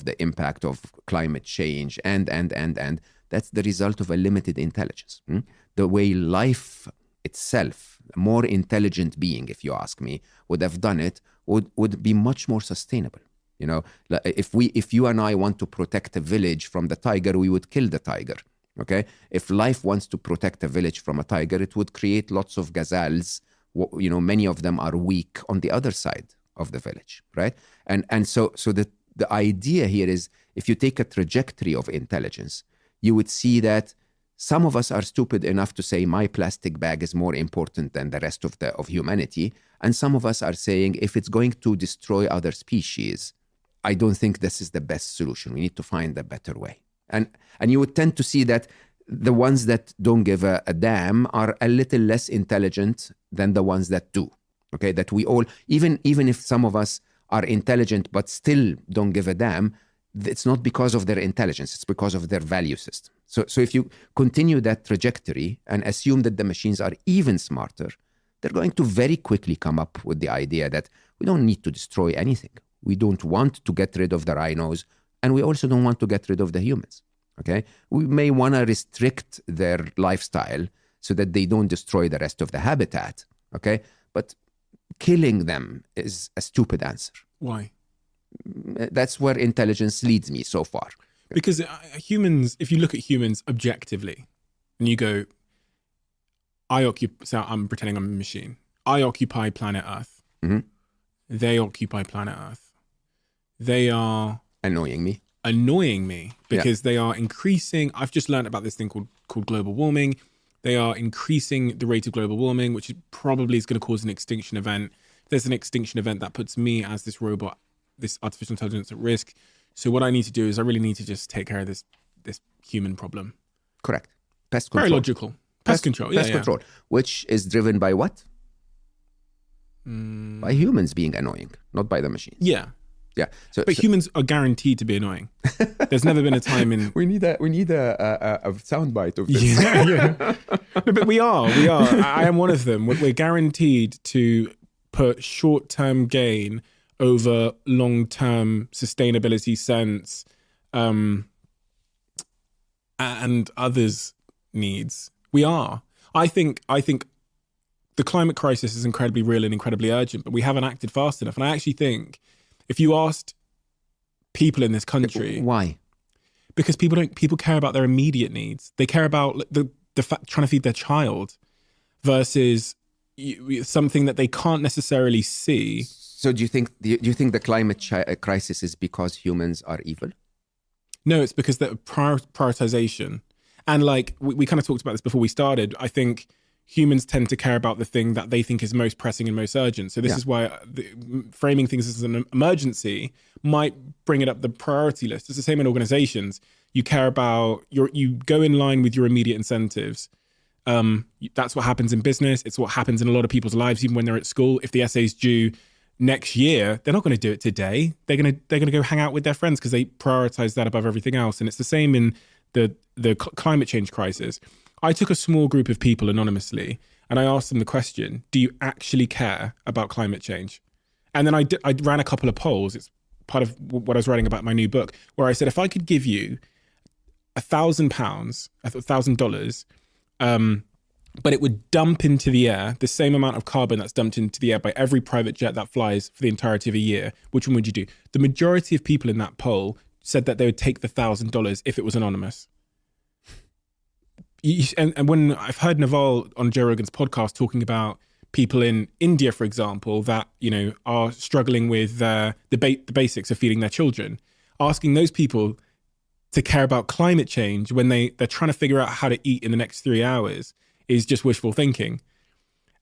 the impact of climate change, and that's the result of a limited intelligence. The way life itself, a more intelligent being, if you ask me, would have done it, would be much more sustainable. If you and I want to protect a village from the tiger, we would kill the tiger. Okay, if life wants to protect a village from a tiger, it would create lots of gazelles. Many of them are weak on the other side of the village, right? And so the idea here is, if you take a trajectory of intelligence, you would see that some of us are stupid enough to say my plastic bag is more important than the rest of humanity, and some of us are saying if it's going to destroy other species, I don't think this is the best solution. We need to find a better way. And you would tend to see that the ones that don't give a damn are a little less intelligent than the ones that do. Okay, that we all, even if some of us are intelligent but still don't give a damn, it's not because of their intelligence, it's because of their value system. So if you continue that trajectory and assume that the machines are even smarter, they're going to very quickly come up with the idea that we don't need to destroy anything. We don't want to get rid of the rhinos, and we also don't want to get rid of the humans, okay? We may want to restrict their lifestyle so that they don't destroy the rest of the habitat, okay? But killing them is a stupid answer. Why? That's where intelligence leads me so far. Because humans, if you look at humans objectively, and you go, so I'm pretending I'm a machine. I occupy planet Earth. Mm-hmm. They occupy planet Earth. They are annoying me because they are increasing. I've just learned about this thing called global warming. They are increasing the rate of global warming, which probably is going to cause an extinction event. If there's an extinction event, that puts me as this robot, this artificial intelligence, at risk. So what I need to do is I really need to just take care of this human problem. Correct. Pest control. Very logical. Pest control. Pest control, which is driven by what? By humans being annoying, not by the machines. Yeah. Yeah. But humans are guaranteed to be annoying. There's never been a time in... we need a soundbite of this. Yeah. No, but we are. I am one of them. We're guaranteed to put short-term gain over long-term sustainability sense and others' needs. We are. I think the climate crisis is incredibly real and incredibly urgent, but we haven't acted fast enough. And I actually think if you asked people in this country, why? Because people care about their immediate needs. They care about the fact trying to feed their child versus something that they can't necessarily see. So do you think the climate crisis is because humans are evil? No, it's because the prioritization. And like we kind of talked about this before we started. I think humans tend to care about the thing that they think is most pressing and most urgent. So this is why framing things as an emergency might bring it up the priority list. It's the same in organizations. You care about you go in line with your immediate incentives. That's what happens in business. It's what happens in a lot of people's lives, even when they're at school. If the essay's due next year, they're not going to do it today. They're going to go hang out with their friends because they prioritize that above everything else. And it's the same in the climate change crisis. I took a small group of people anonymously and I asked them the question, do you actually care about climate change? And then I ran a couple of polls. It's part of what I was writing about my new book, where I said, if I could give you $1,000, but it would dump into the air the same amount of carbon that's dumped into the air by every private jet that flies for the entirety of a year, which one would you do? The majority of people in that poll said that they would take the $1,000 if it was anonymous. And when I've heard Naval on Joe Rogan's podcast talking about people in India, for example, that, you know, are struggling with the basics of feeding their children, asking those people to care about climate change when they're trying to figure out how to eat in the next 3 hours is just wishful thinking.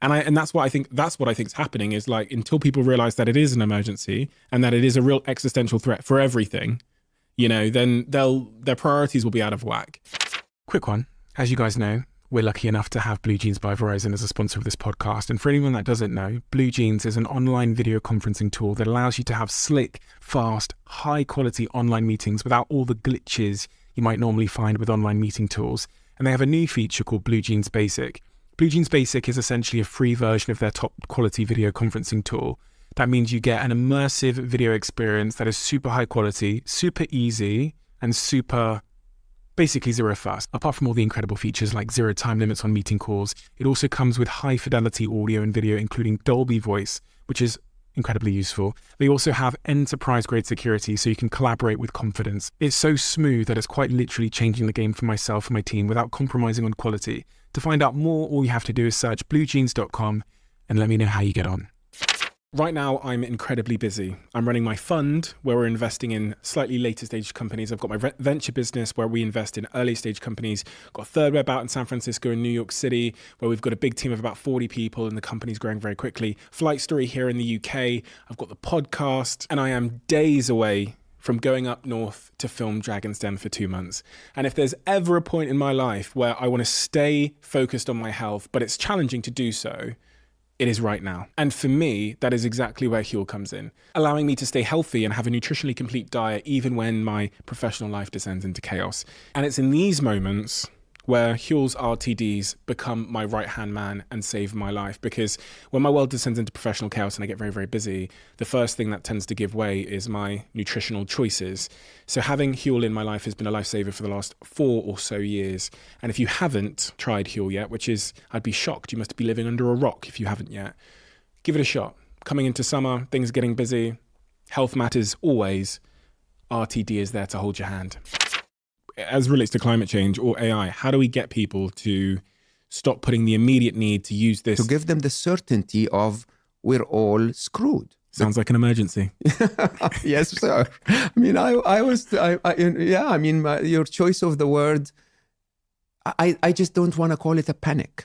And that's what I think is happening is, like, until people realize that it is an emergency and that it is a real existential threat for everything, you know, then their priorities will be out of whack. Quick one. As you guys know, we're lucky enough to have Blue Jeans by Verizon as a sponsor of this podcast. And for anyone that doesn't know, Blue Jeans is an online video conferencing tool that allows you to have slick, fast, high quality online meetings without all the glitches you might normally find with online meeting tools. And they have a new feature called Blue Jeans Basic. Blue Jeans Basic is essentially a free version of their top quality video conferencing tool. That means you get an immersive video experience that is super high quality, super easy, and super basically zero fuss. Apart from all the incredible features like 0 time limits on meeting calls, it also comes with high fidelity audio and video, including Dolby Voice, which is incredibly useful. They also have enterprise grade security so you can collaborate with confidence. It's so smooth that it's quite literally changing the game for myself and my team without compromising on quality. To find out more, all you have to do is search bluejeans.com and let me know how you get on. Right now, I'm incredibly busy. I'm running my fund where we're investing in slightly later stage companies. I've got my venture business where we invest in early stage companies. Got a third web out in San Francisco and New York City where we've got a big team of about 40 people and the company's growing very quickly. Flight Story here in the UK. I've got the podcast and I am days away from going up north to film Dragon's Den for 2 months. And if there's ever a point in my life where I want to stay focused on my health, but it's challenging to do so, it is right now. And for me, that is exactly where Huel comes in, allowing me to stay healthy and have a nutritionally complete diet even when my professional life descends into chaos. And it's in these moments where Huel's RTDs become my right-hand man and save my life. Because when my world descends into professional chaos and I get very, very busy, the first thing that tends to give way is my nutritional choices. So having Huel in my life has been a lifesaver for the last 4 or so years. And if you haven't tried Huel yet, which is, I'd be shocked, you must be living under a rock if you haven't yet, give it a shot. Coming into summer, things are getting busy, health matters always. RTD is there to hold your hand. As relates to climate change or AI, how do we get people to stop putting the immediate need to use this? To give them the certainty of we're all screwed. Sounds like an emergency. Yes, sir. I mean, your choice of the word, I just don't want to call it a panic.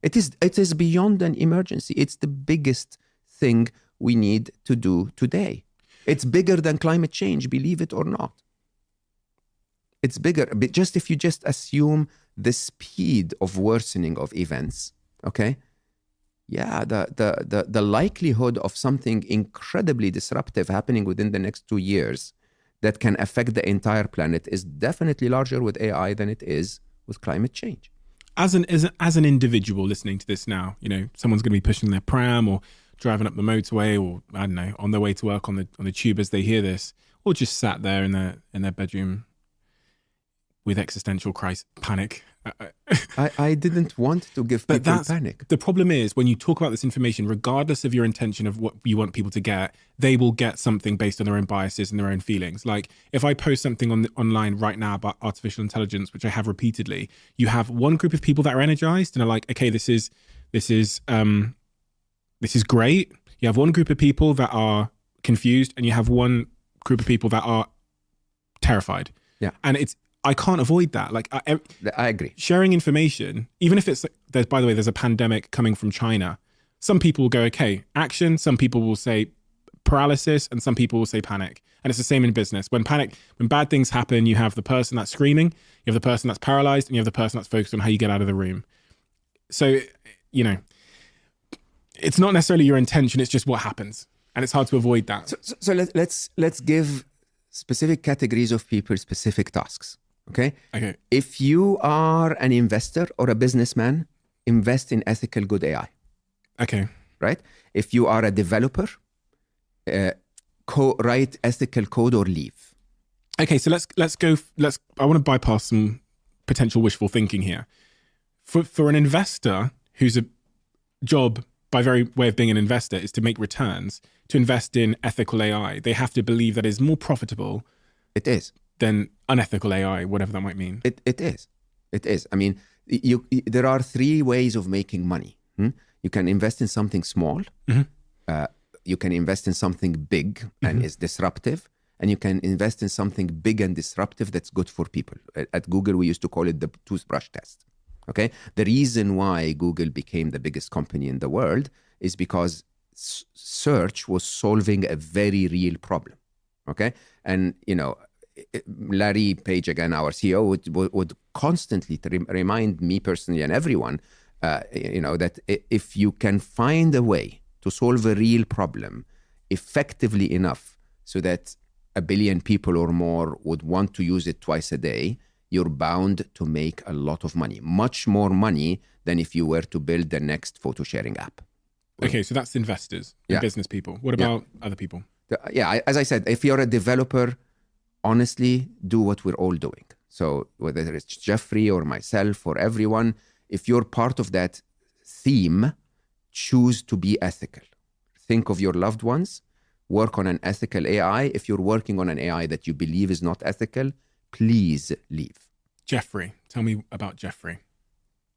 It is beyond an emergency. It's the biggest thing we need to do today. It's bigger than climate change, believe it or not. It's bigger, but just if you just assume the speed of worsening of events, okay? yeah, the likelihood of something incredibly disruptive happening within the next 2 years that can affect the entire planet is definitely larger with AI than it is with climate change. As an individual listening to this now, someone's going to be pushing their pram or driving up the motorway, or I don't know, on their way to work on the tube as they hear this, or just sat there in their bedroom with existential panic. I didn't want to give people panic. The problem is when you talk about this information, regardless of your intention of what you want people to get, they will get something based on their own biases and their own feelings. Like if I post something online right now about artificial intelligence, which I have repeatedly, you have one group of people that are energized and are like, okay, this is great. You have one group of people that are confused, and you have one group of people that are terrified. Yeah, and I can't avoid that. Like I agree. Sharing information, even if by the way, there's a pandemic coming from China. Some people will go, okay, action. Some people will say paralysis, and some people will say panic. And it's the same in business. When bad things happen, you have the person that's screaming, you have the person that's paralyzed, and you have the person that's focused on how you get out of the room. So, it's not necessarily your intention. It's just what happens. And it's hard to avoid that. So let's give specific categories of people specific tasks. Okay. If you are an investor or a businessman, invest in ethical good AI. Okay. Right. If you are a developer, write ethical code or leave. Okay. So let's go. I want to bypass some potential wishful thinking here. For an investor whose job, by very way of being an investor, is to make returns, to invest in ethical AI, they have to believe that is more profitable. It is. Than unethical AI, whatever that might mean. It is. I mean, there are 3 ways of making money. You can invest in something small. Mm-hmm. You can invest in something big and is disruptive. And you can invest in something big and disruptive that's good for people. At Google, we used to call it the toothbrush test. Okay. The reason why Google became the biggest company in the world is because search was solving a very real problem. Okay. And, Larry Page, again, our CEO, would constantly remind me personally and everyone, that if you can find a way to solve a real problem effectively enough so that 1 billion people or more would want to use it twice a day, you're bound to make a lot of money, much more money than if you were to build the next photo sharing app. Okay, so that's investors and business people. What about other people? As I said, if you're a developer, honestly, do what we're all doing. So whether it's Jeffrey or myself or everyone, if you're part of that theme, choose to be ethical. Think of your loved ones, work on an ethical AI. If you're working on an AI that you believe is not ethical, please leave. Jeffrey, tell me about Jeffrey.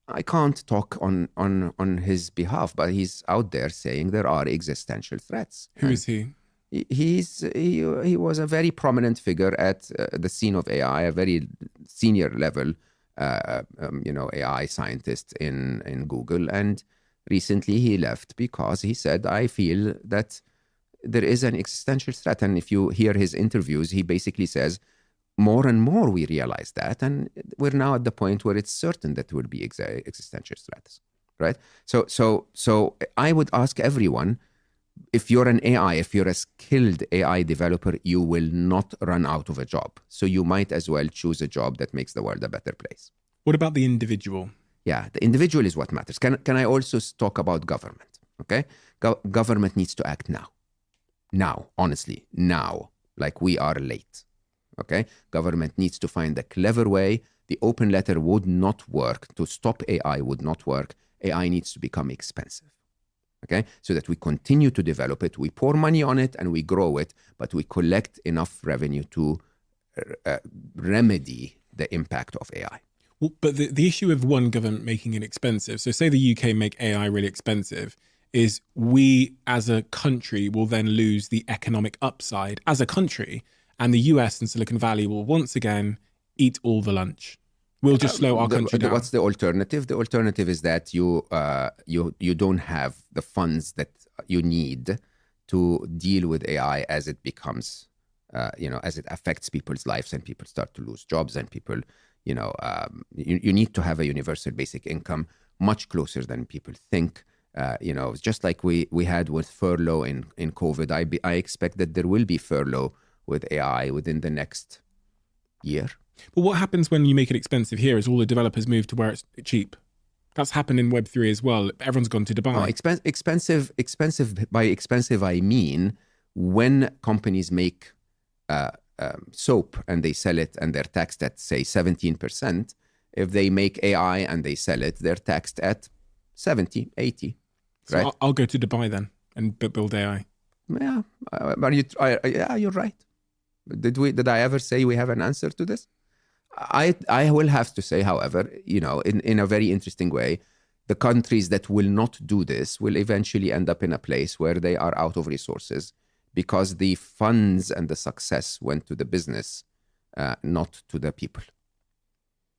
I can't talk on his behalf, but he's out there saying there are existential threats. Who is he? He was a very prominent figure at the scene of AI, a very senior level, AI scientist in Google. And recently he left because he said, I feel that there is an existential threat. And if you hear his interviews, he basically says, more and more we realize that. And we're now at the point where it's certain that there will be existential threats, right? So I would ask everyone, if you're an AI, if you're a skilled AI developer, you will not run out of a job. So you might as well choose a job that makes the world a better place. What about the individual? Yeah, the individual is what matters. Can I also talk about government? Okay, government needs to act now. Now, honestly, now, like we are late. Okay, government needs to find a clever way. The open letter would not work. To stop AI would not work. AI needs to become expensive. Okay, so that we continue to develop it, we pour money on it and we grow it, but we collect enough revenue to remedy the impact of AI. Well, but the issue of one government making it expensive, so say the UK make AI really expensive, is we as a country will then lose the economic upside as a country, and the US and Silicon Valley will once again eat all the lunch. We'll just slow our country down. What's the alternative? The alternative is that you don't have the funds that you need to deal with AI as it becomes, as it affects people's lives and people start to lose jobs and people, you need to have a universal basic income much closer than people think. Just like we had with furlough in COVID, I expect that there will be furlough with AI within the next year. But what happens when you make it expensive here is all the developers move to where it's cheap. That's happened in Web3 as well. Everyone's gone to Dubai. No, expensive. By expensive, I mean when companies make soap and they sell it and they're taxed at, say, 17%. If they make AI and they sell it, they're taxed at 70, 80. So right? I'll go to Dubai then and build AI. Yeah, yeah, you're right. Did I ever say we have an answer to this? I will have to say, however, in a very interesting way, the countries that will not do this will eventually end up in a place where they are out of resources because the funds and the success went to the business, not to the people.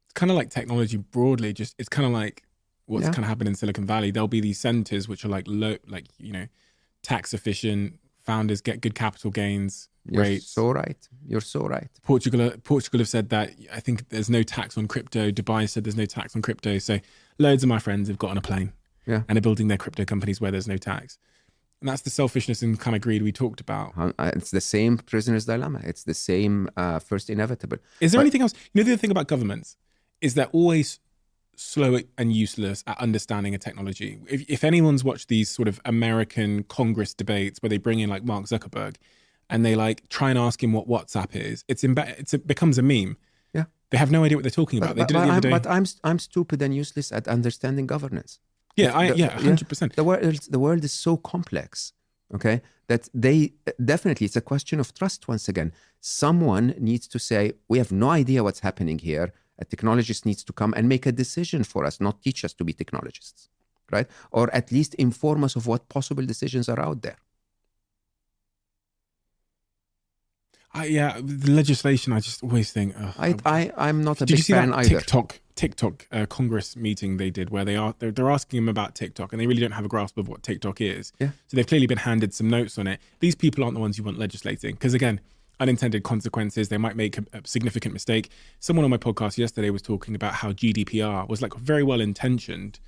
It's kind of like technology broadly. It's kind of like what's kind of happened in Silicon Valley. There'll be these centers which are like low, tax efficient. Founders get good capital gains. You're so right. Portugal have said that. I think there's no tax on crypto. Dubai said there's no tax on crypto. So loads of my friends have got on a plane and are building their crypto companies where there's no tax. And that's the selfishness and kind of greed we talked about. It's the same prisoner's dilemma. It's the same first inevitable. Is there anything else? The other thing about governments is they're always slow and useless at understanding a technology. If anyone's watched these sort of American Congress debates where they bring in like Mark Zuckerberg and they like try and ask him what WhatsApp is, it becomes a meme. Yeah, they have no idea what they're talking about. They did it the other day. But I'm stupid and useless at understanding governance. 100%. The world is so complex, okay, that it's a question of trust once again. Someone needs to say, we have no idea what's happening here. A technologist needs to come and make a decision for us, not teach us to be technologists, right? Or at least inform us of what possible decisions are out there. The legislation, I just always think... I'm not a big fan either. Did you see that TikTok Congress meeting they did where they're asking them about TikTok and they really don't have a grasp of what TikTok is. Yeah. So they've clearly been handed some notes on it. These people aren't the ones you want legislating because, again, unintended consequences, they might make a significant mistake. Someone on my podcast yesterday was talking about how GDPR was like very well intentioned,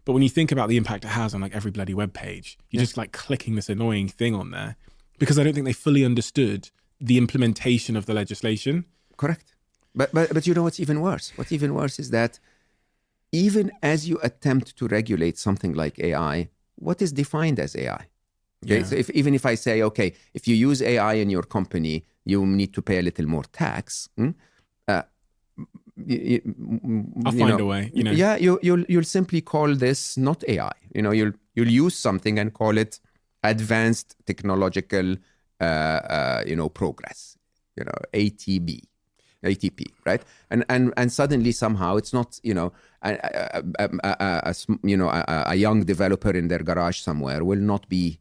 but when you think about the impact it has on like every bloody web page, you're just like clicking this annoying thing on there because I don't think they fully understood the implementation of the legislation. Correct. But you know what's even worse? What's even worse is that even as you attempt to regulate something like AI, what is defined as AI? Okay, Yeah. so even if I say, okay, if you use AI in your company, you need to pay a little more tax. I'll find a way. Yeah, you'll simply call this not AI. You'll use something and call it advanced technological, progress. ATP, right? And suddenly somehow it's not, a young developer in their garage somewhere will not be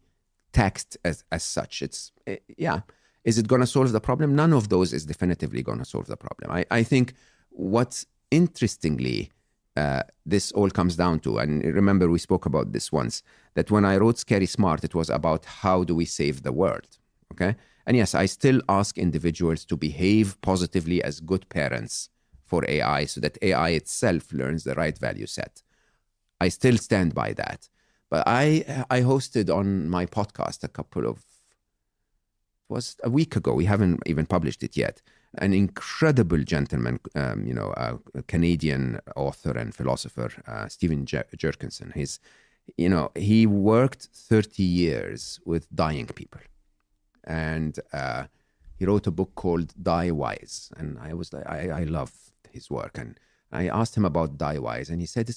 taxed as such. Is it going to solve the problem? None of those is definitively going to solve the problem. I think what's interestingly this all comes down to, and remember we spoke about this once, that when I wrote Scary Smart, it was about how do we save the world, okay? And yes, I still ask individuals to behave positively as good parents for AI so that AI itself learns the right value set. I still stand by that. But I hosted on my podcast a week ago. We haven't even published it yet. An incredible gentleman, a Canadian author and philosopher, Stephen Jerkinson. He worked 30 years with dying people. And he wrote a book called Die Wise. And I was like, I love his work. And I asked him about Die Wise, and he said,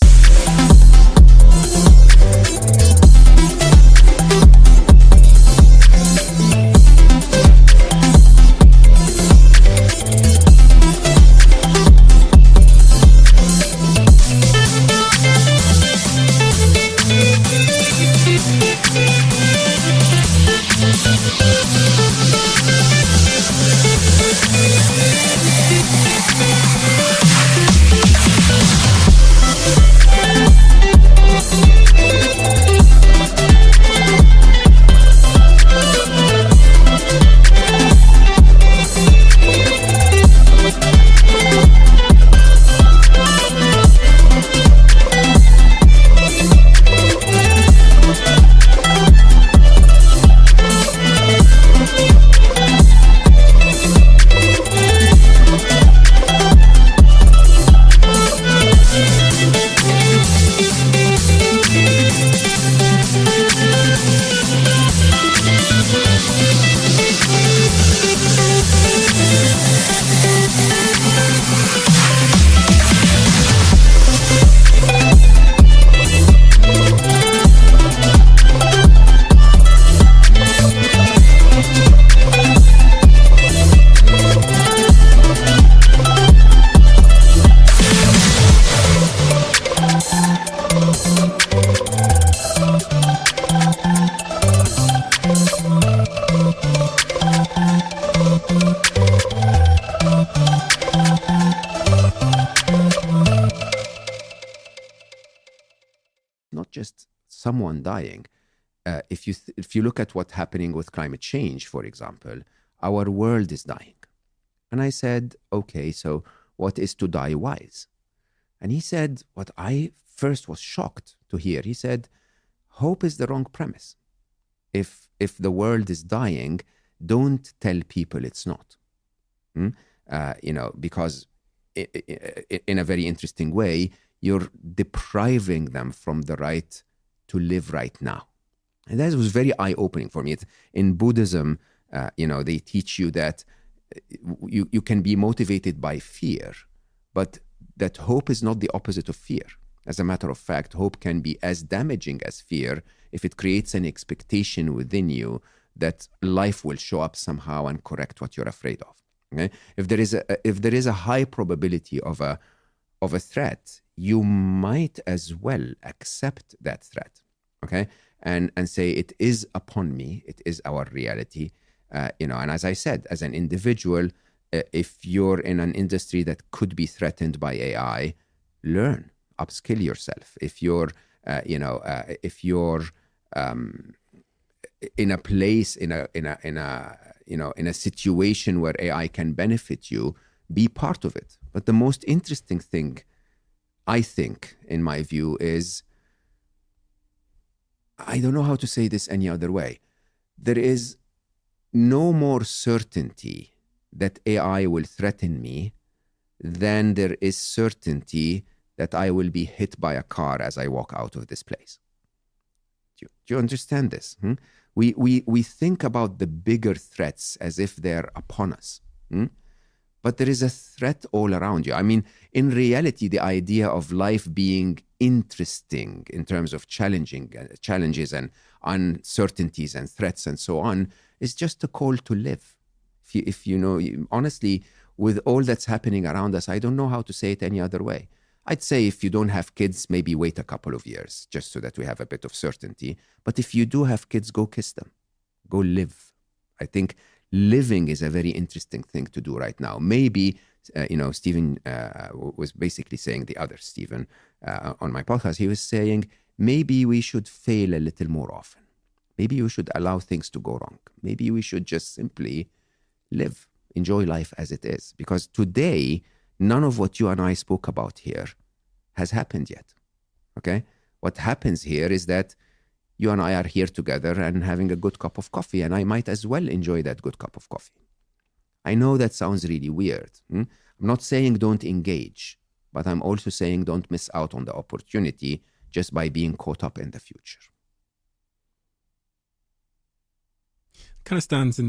Not just someone dying. If you look at what's happening with climate change, for example, our world is dying. And I said, okay, so what is to die wise? And he said, what I first was shocked to hear, he said, hope is the wrong premise. If the world is dying, don't tell people it's not. Because in a very interesting way, you're depriving them from the right to live right now. And that was very eye-opening for me. In Buddhism, they teach you that you can be motivated by fear, but that hope is not the opposite of fear. As a matter of fact, hope can be as damaging as fear if it creates an expectation within you that life will show up somehow and correct what you're afraid of. Okay? If there is a high probability of a threat, you might as well accept that threat, okay, and say it is upon me, it is our reality, And as I said, as an individual, if you're in an industry that could be threatened by AI, learn, upskill yourself. If you're, in a place, in a situation where AI can benefit you, be part of it. But the most interesting thing, I think, in my view, is, I don't know how to say this any other way. There is no more certainty that AI will threaten me than there is certainty that I will be hit by a car as I walk out of this place. Do you understand this? We think about the bigger threats as if they're upon us. But there is a threat all around you. I mean, in reality, the idea of life being interesting in terms of challenges and uncertainties and threats and so on is just a call to live. If you know, honestly, with all that's happening around us, I don't know how to say it any other way. I'd say if you don't have kids, maybe wait a couple of years just so that we have a bit of certainty. But if you do have kids, go kiss them. Go live. I think living is a very interesting thing to do right now. Maybe, Stephen was basically saying, the other Stephen on my podcast, he was saying, maybe we should fail a little more often. Maybe we should allow things to go wrong. Maybe we should just simply live, enjoy life as it is. Because today, none of what you and I spoke about here has happened yet. Okay? What happens here is that you and I are here together and having a good cup of coffee, and I might as well enjoy that good cup of coffee. I know that sounds really weird. I'm not saying don't engage, but I'm also saying don't miss out on the opportunity just by being caught up in the future. Kind of stands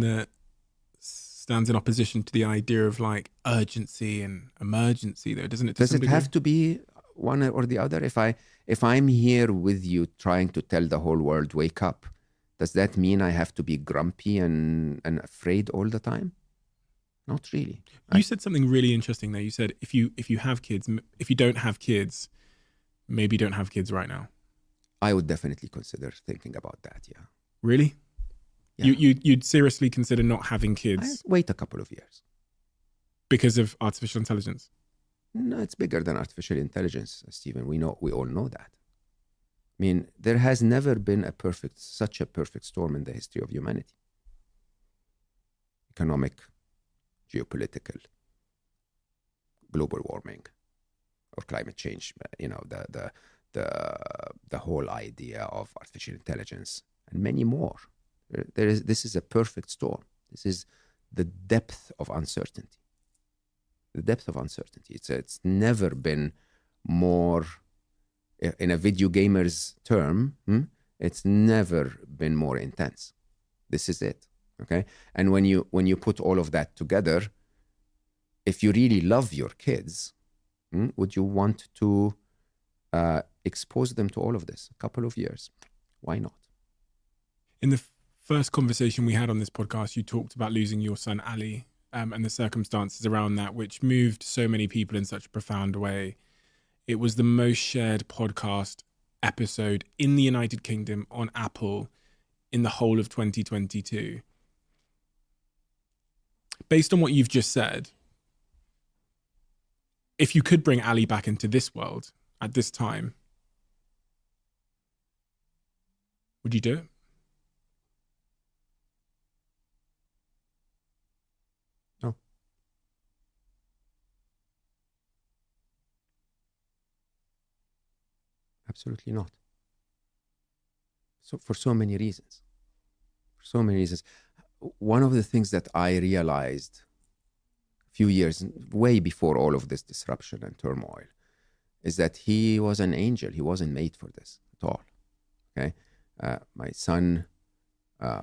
in opposition to the idea of like urgency and emergency, though, doesn't it? Does it have to be one or the other? If I'm here with you trying to tell the whole world, wake up, does that mean I have to be grumpy and afraid all the time? Not really. You said something really interesting there. You said if you have kids, if you don't have kids, maybe don't have kids right now. I would definitely consider thinking about that, yeah. Really? Yeah. You'd seriously consider not having kids? Wait a couple of years. Because of artificial intelligence? No, it's bigger than artificial intelligence, Stephen. We all know that. I mean, there has never been such a perfect storm in the history of humanity. Economic, geopolitical, global warming, or climate change. The whole idea of artificial intelligence, and many more. This is a perfect storm. This is the depth of uncertainty. The depth of uncertainty. It's never been more, in a video gamer's term, It's never been more intense. This is it. Okay. And when you put all of that together, if you really love your kids, would you want to expose them to all of this? A couple of years. Why not? In the first conversation we had on this podcast, you talked about losing your son, Ali, and the circumstances around that, which moved so many people in such a profound way. It was the most shared podcast episode in the United Kingdom on Apple in the whole of 2022. Based on what you've just said, if you could bring Ali back into this world at this time, would you do it? No. Absolutely not. So for so many reasons. One of the things that I realized a few years, way before all of this disruption and turmoil, is that he was an angel. He wasn't made for this at all. Okay, my son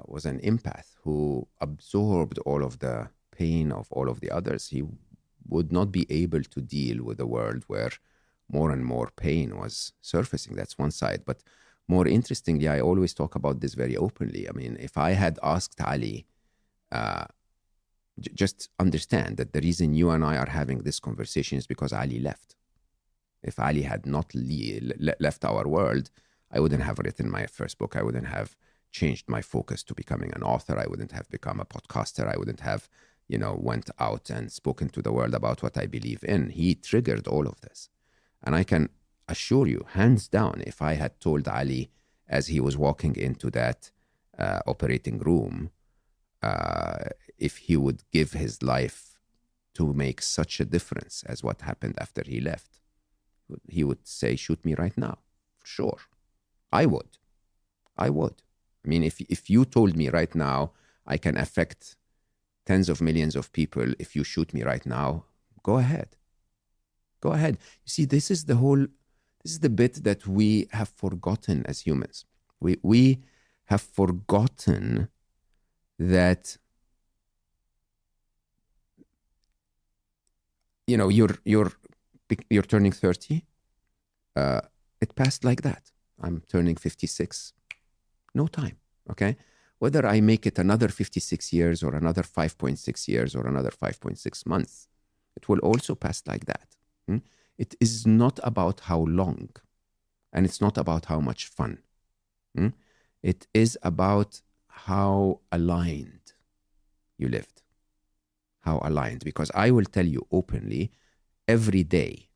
was an empath who absorbed all of the pain of all of the others. He would not be able to deal with a world where more and more pain was surfacing. That's one side. But more interestingly, I always talk about this very openly. I mean, if I had asked Ali, just understand that the reason you and I are having this conversation is because Ali left. If Ali had not left our world, I wouldn't have written my first book. I wouldn't have changed my focus to becoming an author. I wouldn't have become a podcaster. I wouldn't have, went out and spoken to the world about what I believe in. He triggered all of this. And I can assure you, hands down, if I had told Ali as he was walking into that operating room, if he would give his life to make such a difference as what happened after he left, he would say, shoot me right now, for sure. I would. I mean, if you told me right now, I can affect tens of millions of people if you shoot me right now, go ahead. Go ahead. You see, this is the bit that we have forgotten as humans. We have forgotten that, you're turning 30. It passed like that. I'm turning 56. No time, okay? Whether I make it another 56 years or another 5.6 years or another 5.6 months, it will also pass like that. It is not about how long, and it's not about how much fun. It is about how aligned you lived. How aligned. Because I will tell you openly, every day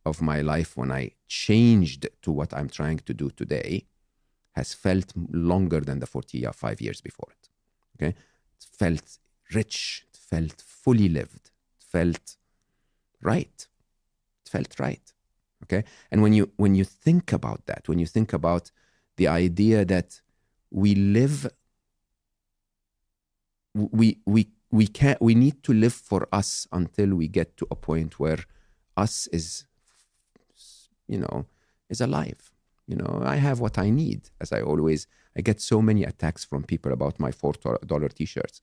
of my life when I changed to what I'm trying to do today has felt longer than the 45 years before it. Okay? It felt rich. It felt fully lived. It felt right. Felt right. Okay. And when you think about that, when you think about the idea that we live, we need to live for us until we get to a point where us is alive. I have what I need. As I get so many attacks from people about my $4 t-shirts,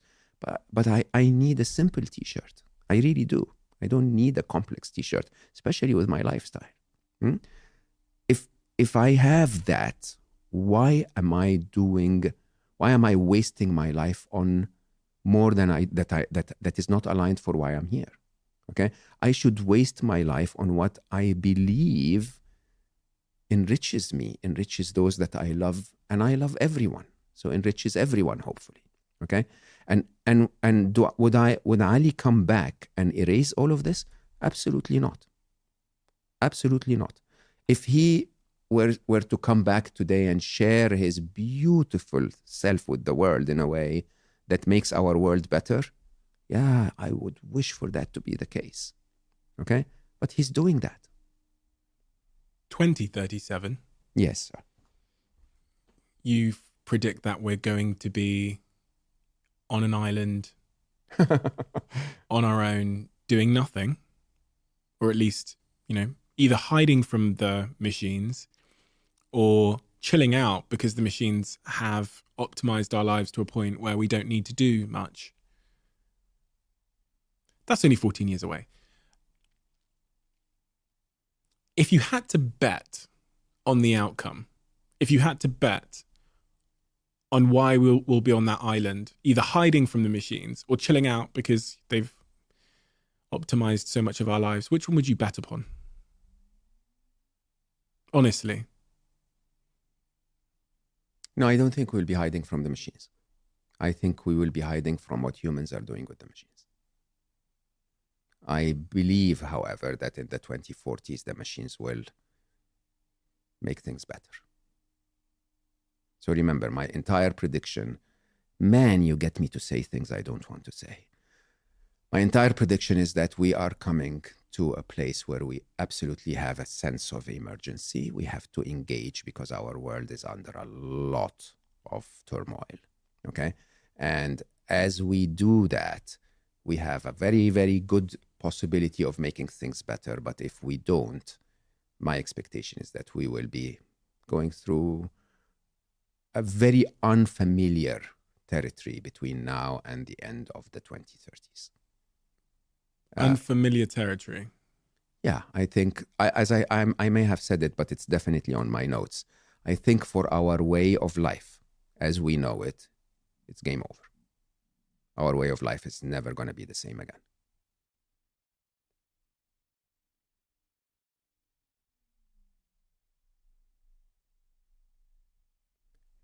but I need a simple t-shirt. I really do. I don't need a complex t-shirt, especially with my lifestyle. If I have that, why am I wasting my life on more than that is not aligned for why I'm here? Okay? I should waste my life on what I believe enriches me, enriches those that I love, and I love everyone. So enriches everyone, hopefully. Okay? And would Ali come back and erase all of this? Absolutely not. Absolutely not. If he were to come back today and share his beautiful self with the world in a way that makes our world better, yeah, I would wish for that to be the case. Okay? But he's doing that. 2037. Yes, sir. You predict that we're going to be on an island on our own doing nothing, or at least, either hiding from the machines or chilling out because the machines have optimized our lives to a point where we don't need to do much. That's only 14 years away. If you had to bet on the outcome, if you had to bet on why we'll be on that island, either hiding from the machines or chilling out because they've optimized so much of our lives, which one would you bet upon? Honestly. No, I don't think we'll be hiding from the machines. I think we will be hiding from what humans are doing with the machines. I believe, however, that in the 2040s, the machines will make things better. So remember, my entire prediction, man, you get me to say things I don't want to say. My entire prediction is that we are coming to a place where we absolutely have a sense of emergency. We have to engage because our world is under a lot of turmoil, okay? And as we do that, we have a very, very good possibility of making things better. But if we don't, my expectation is that we will be going through a very unfamiliar territory between now and the end of the 2030s. Unfamiliar territory. Yeah, I think, I may have said it, but it's definitely on my notes. I think for our way of life, as we know it, it's game over. Our way of life is never going to be the same again.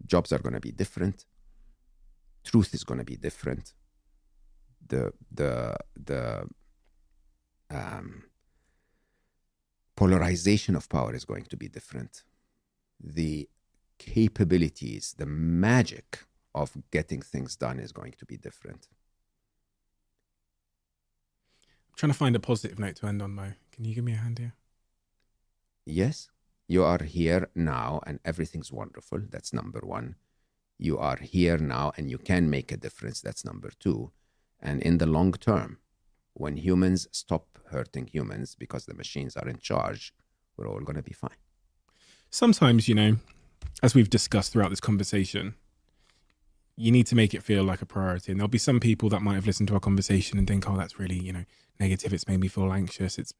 Jobs are going to be different. Truth is going to be different. The polarization of power is going to be different. The capabilities, the magic of getting things done is going to be different. I'm trying to find a positive note to end on, Mo. Can you give me a hand here? Yes, you are here now and everything's wonderful. That's number one. You are here now and you can make a difference. That's number two. And in the long term, when humans stop hurting humans because the machines are in charge, we're all going to be fine. Sometimes, as we've discussed throughout this conversation, you need to make it feel like a priority. And there'll be some people that might have listened to our conversation and think, oh, that's really, negative. It's made me feel anxious. It's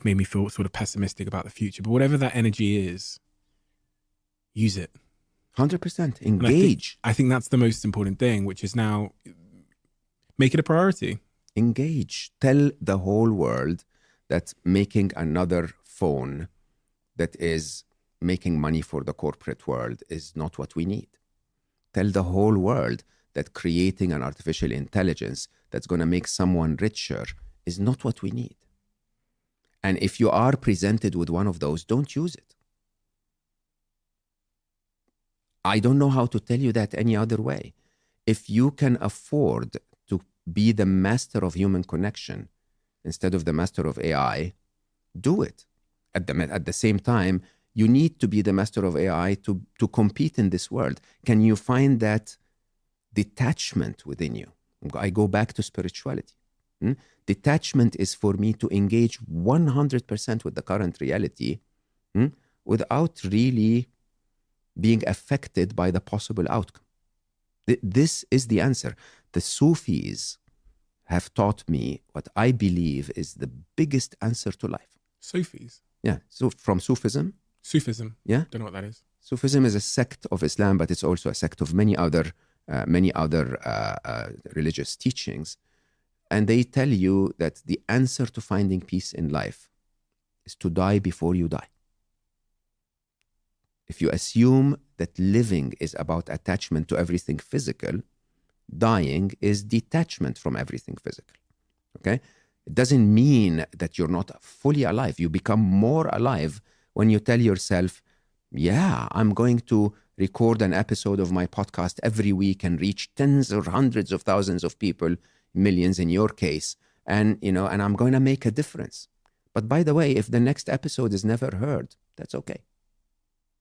made me feel sort of pessimistic about the future. But whatever that energy is, use it. 100%. Engage. I think that's the most important thing, which is now make it a priority. Engage. Tell the whole world that making another phone that is making money for the corporate world is not what we need. Tell the whole world that creating an artificial intelligence that's going to make someone richer is not what we need. And if you are presented with one of those, don't use it. I don't know how to tell you that any other way. If you can afford to be the master of human connection instead of the master of AI, do it. At the same time, you need to be the master of AI to compete in this world. Can you find that detachment within you? I go back to spirituality. Detachment is for me to engage 100% with the current reality without really being affected by the possible outcome. This is the answer. The Sufis have taught me what I believe is the biggest answer to life. Sufis? Yeah, so from Sufism. Sufism? Yeah. Don't know what that is. Sufism is a sect of Islam, but it's also a sect of many other religious teachings. And they tell you that the answer to finding peace in life is to die before you die. If you assume that living is about attachment to everything physical, dying is detachment from everything physical. Okay? It doesn't mean that you're not fully alive. You become more alive when you tell yourself, yeah, I'm going to record an episode of my podcast every week and reach tens or hundreds of thousands of people, millions in your case, and I'm going to make a difference. But by the way, if the next episode is never heard, that's okay.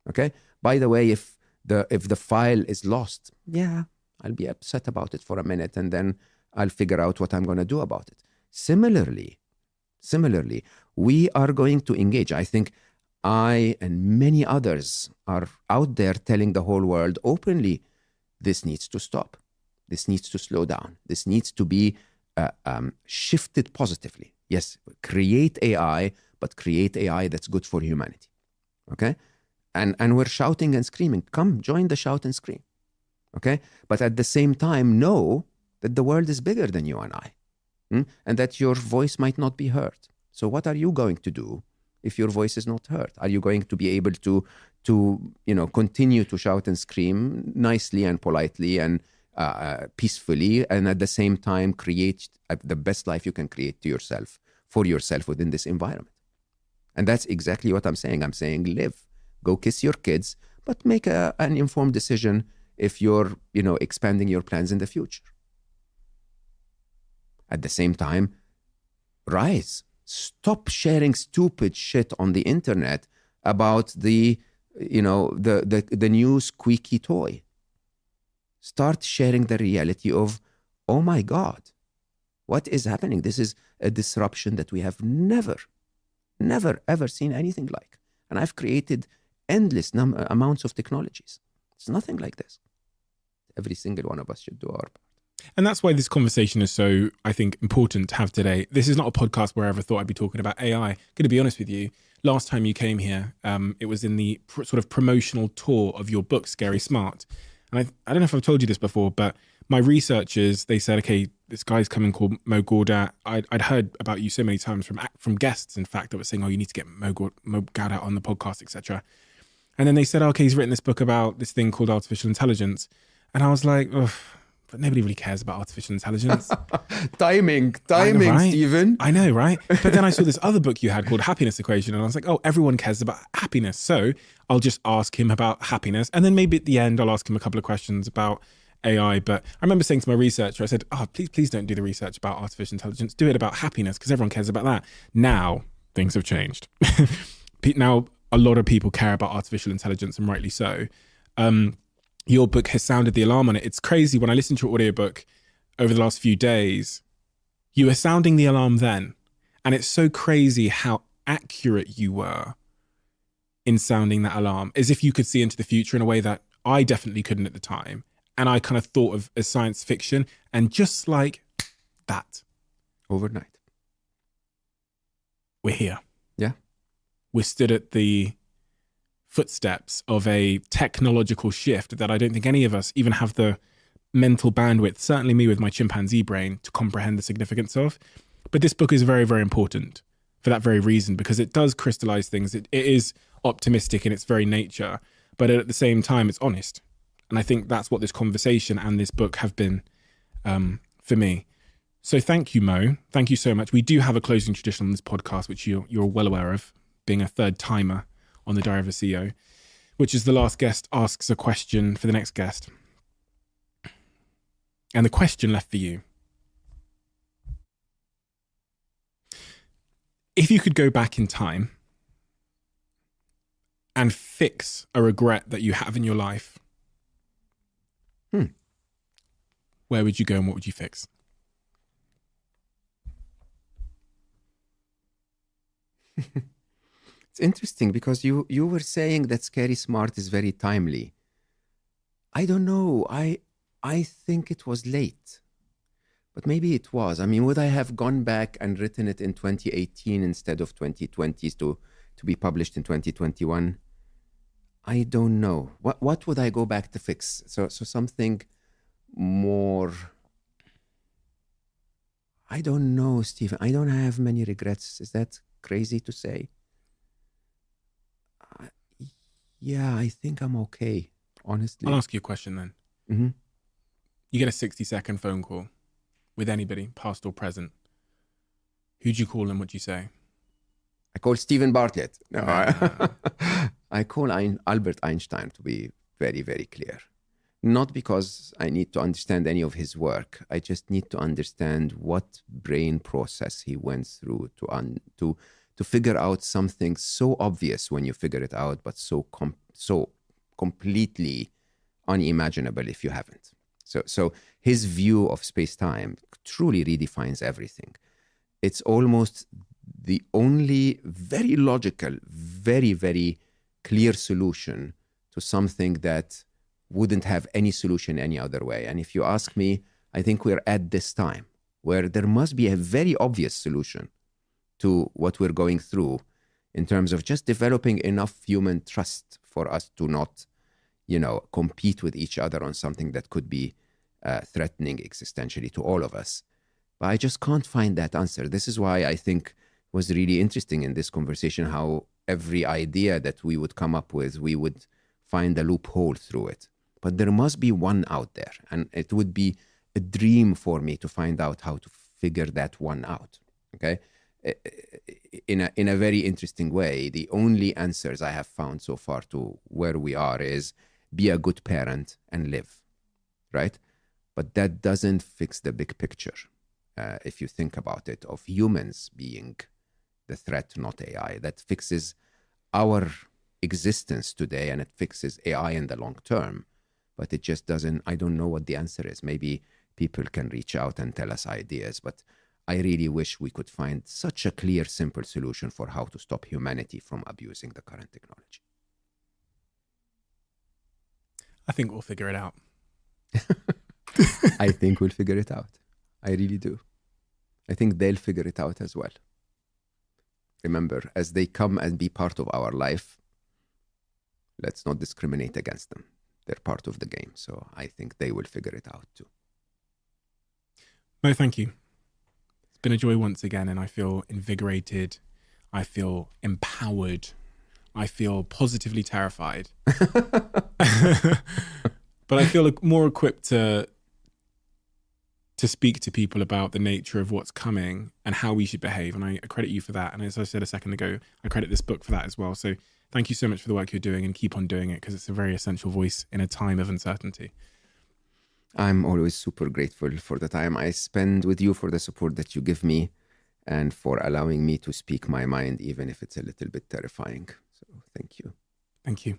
Okay? By the way, if the file is lost, yeah, I'll be upset about it for a minute and then I'll figure out what I'm going to do about it. Similarly, we are going to engage. I think I and many others are out there telling the whole world openly, this needs to stop. This needs to slow down. This needs to be shifted positively. Yes, create AI, but create AI that's good for humanity. Okay? And we're shouting and screaming. Come, join the shout and scream. Okay? But at the same time, know that the world is bigger than you and I. And that your voice might not be heard. So what are you going to do if your voice is not heard? Are you going to be able to continue to shout and scream nicely and politely and peacefully, and at the same time create the best life you can create to yourself, for yourself within this environment? And that's exactly what I'm saying. I'm saying live, go kiss your kids, but make an informed decision if you're, expanding your plans in the future. At the same time, rise. Stop sharing stupid shit on the internet about the new squeaky toy. Start sharing the reality of, oh my God, what is happening? This is a disruption that we have never, ever seen anything like. And I've created endless amounts of technologies. It's nothing like this. Every single one of us should do our part. And that's why this conversation is so, I think, important to have today. This is not a podcast where I ever thought I'd be talking about AI. Going to be honest with you, last time you came here, it was in the sort of promotional tour of your book, Scary Smart. And I don't know if I've told you this before, but my researchers, they said, okay, this guy's coming called Mo Gawdat. I'd heard about you so many times from guests, in fact, that were saying, oh, you need to get Mo Gawdat on the podcast, etc. And then they said, okay, he's written this book about this thing called artificial intelligence. And I was like, ugh. But nobody really cares about artificial intelligence. Timing, right? Stephen. I know, right? But then I saw this other book you had called Happiness Equation, and I was like, oh, everyone cares about happiness. So I'll just ask him about happiness. And then maybe at the end, I'll ask him a couple of questions about AI. But I remember saying to my researcher, I said, oh, please don't do the research about artificial intelligence. Do it about happiness, because everyone cares about that. Now, things have changed. Now, a lot of people care about artificial intelligence, and rightly so. Your book has sounded the alarm on it. It's crazy. When I listened to your audiobook over the last few days, you were sounding the alarm then. And it's so crazy how accurate you were in sounding that alarm, as if you could see into the future in a way that I definitely couldn't at the time. And I kind of thought of as science fiction, and just like that. Overnight. We're here. Yeah. We're stood at the footsteps of a technological shift that I don't think any of us even have the mental bandwidth, certainly me with my chimpanzee brain, to comprehend the significance of. But this book is very, very important for that very reason, because it does crystallize things. It is optimistic in its very nature, but at the same time, it's honest. And I think that's what this conversation and this book have been for me. So thank you, Mo. Thank you so much. We do have a closing tradition on this podcast, which you're well aware of, being a third timer on the Diary of a CEO, which is the last guest asks a question for the next guest. And the question left for you: if you could go back in time and fix a regret that you have in your life, where would you go and what would you fix? It's interesting because you were saying that Scary Smart is very timely. I don't know. I think it was late, but maybe it was. I mean, would I have gone back and written it in 2018 instead of 2020 to be published in 2021? I don't know. What would I go back to fix? So something more. I don't know, Stephen. I don't have many regrets. Is that crazy to say? Yeah, I think I'm okay, honestly. I'll ask you a question then. Mm-hmm. You get a 60-second phone call with anybody, past or present. Who'd you call and what'd you say? I call Stephen Bartlett. No, I call Albert Einstein, to be very, very clear. Not because I need to understand any of his work. I just need to understand what brain process he went through to figure out something so obvious when you figure it out, but so completely unimaginable if you haven't. So his view of space-time truly redefines everything. It's almost the only very logical, very, very clear solution to something that wouldn't have any solution any other way. And if you ask me, I think we're at this time where there must be a very obvious solution to what we're going through in terms of just developing enough human trust for us to not, compete with each other on something that could be threatening existentially to all of us. But I just can't find that answer. This is why I think it was really interesting in this conversation how every idea that we would come up with, we would find a loophole through it. But there must be one out there, and it would be a dream for me to find out how to figure that one out, okay? In a very interesting way, the only answers I have found so far to where we are is be a good parent and live, right? But that doesn't fix the big picture, if you think about it, of humans being the threat, not AI. That fixes our existence today, and it fixes AI in the long term. But it just doesn't, I don't know what the answer is. Maybe people can reach out and tell us ideas, but I really wish we could find such a clear, simple solution for how to stop humanity from abusing the current technology. I think we'll figure it out. I think we'll figure it out. I really do. I think they'll figure it out as well. Remember, as they come and be part of our life, let's not discriminate against them. They're part of the game. So I think they will figure it out too. Mo, thank you. It's been a joy once again, and I feel invigorated. I feel empowered. I feel positively terrified. But I feel more equipped to speak to people about the nature of what's coming and how we should behave. And I credit you for that. And as I said a second ago, I credit this book for that as well. So thank you so much for the work you're doing, and keep on doing it, because it's a very essential voice in a time of uncertainty. I'm always super grateful for the time I spend with you, for the support that you give me, and for allowing me to speak my mind, even if it's a little bit terrifying. So thank you. Thank you.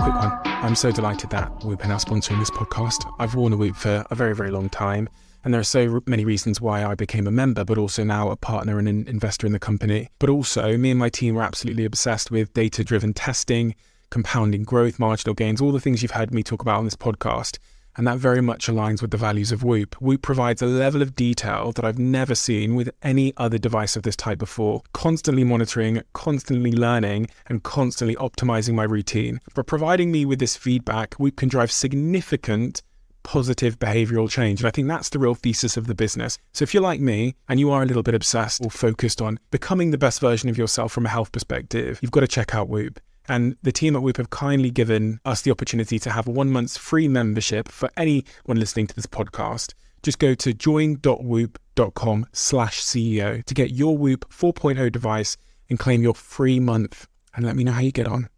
Quick one. I'm so delighted that Whoop are now sponsoring this podcast. I've worn a Whoop for a very, very long time, and there are so many reasons why I became a member, but also now a partner and an investor in the company. But also, me and my team are absolutely obsessed with data-driven testing, compounding growth, marginal gains, all the things you've heard me talk about on this podcast. And that very much aligns with the values of Whoop. Whoop provides a level of detail that I've never seen with any other device of this type before, constantly monitoring, constantly learning, and constantly optimizing my routine. But providing me with this feedback, Whoop can drive significant positive behavioral change. And I think that's the real thesis of the business. So if you're like me and you are a little bit obsessed or focused on becoming the best version of yourself from a health perspective, you've got to check out Whoop. And the team at Whoop have kindly given us the opportunity to have a 1 month's free membership for anyone listening to this podcast. Just go to join.whoop.com/CEO to get your Whoop 4.0 device and claim your free month. And let me know how you get on.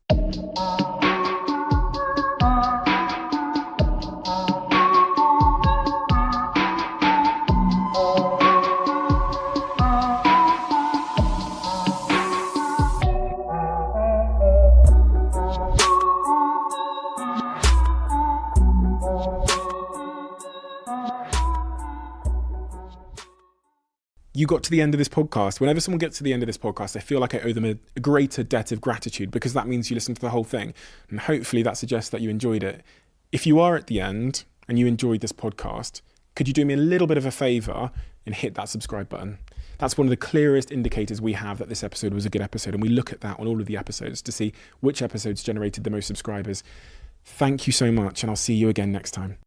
You got to the end of this podcast. Whenever someone gets to the end of this podcast, I feel like I owe them a greater debt of gratitude, because that means you listened to the whole thing. And hopefully that suggests that you enjoyed it. If you are at the end and you enjoyed this podcast, could you do me a little bit of a favor and hit that subscribe button? That's one of the clearest indicators we have that this episode was a good episode. And we look at that on all of the episodes to see which episodes generated the most subscribers. Thank you so much, and I'll see you again next time.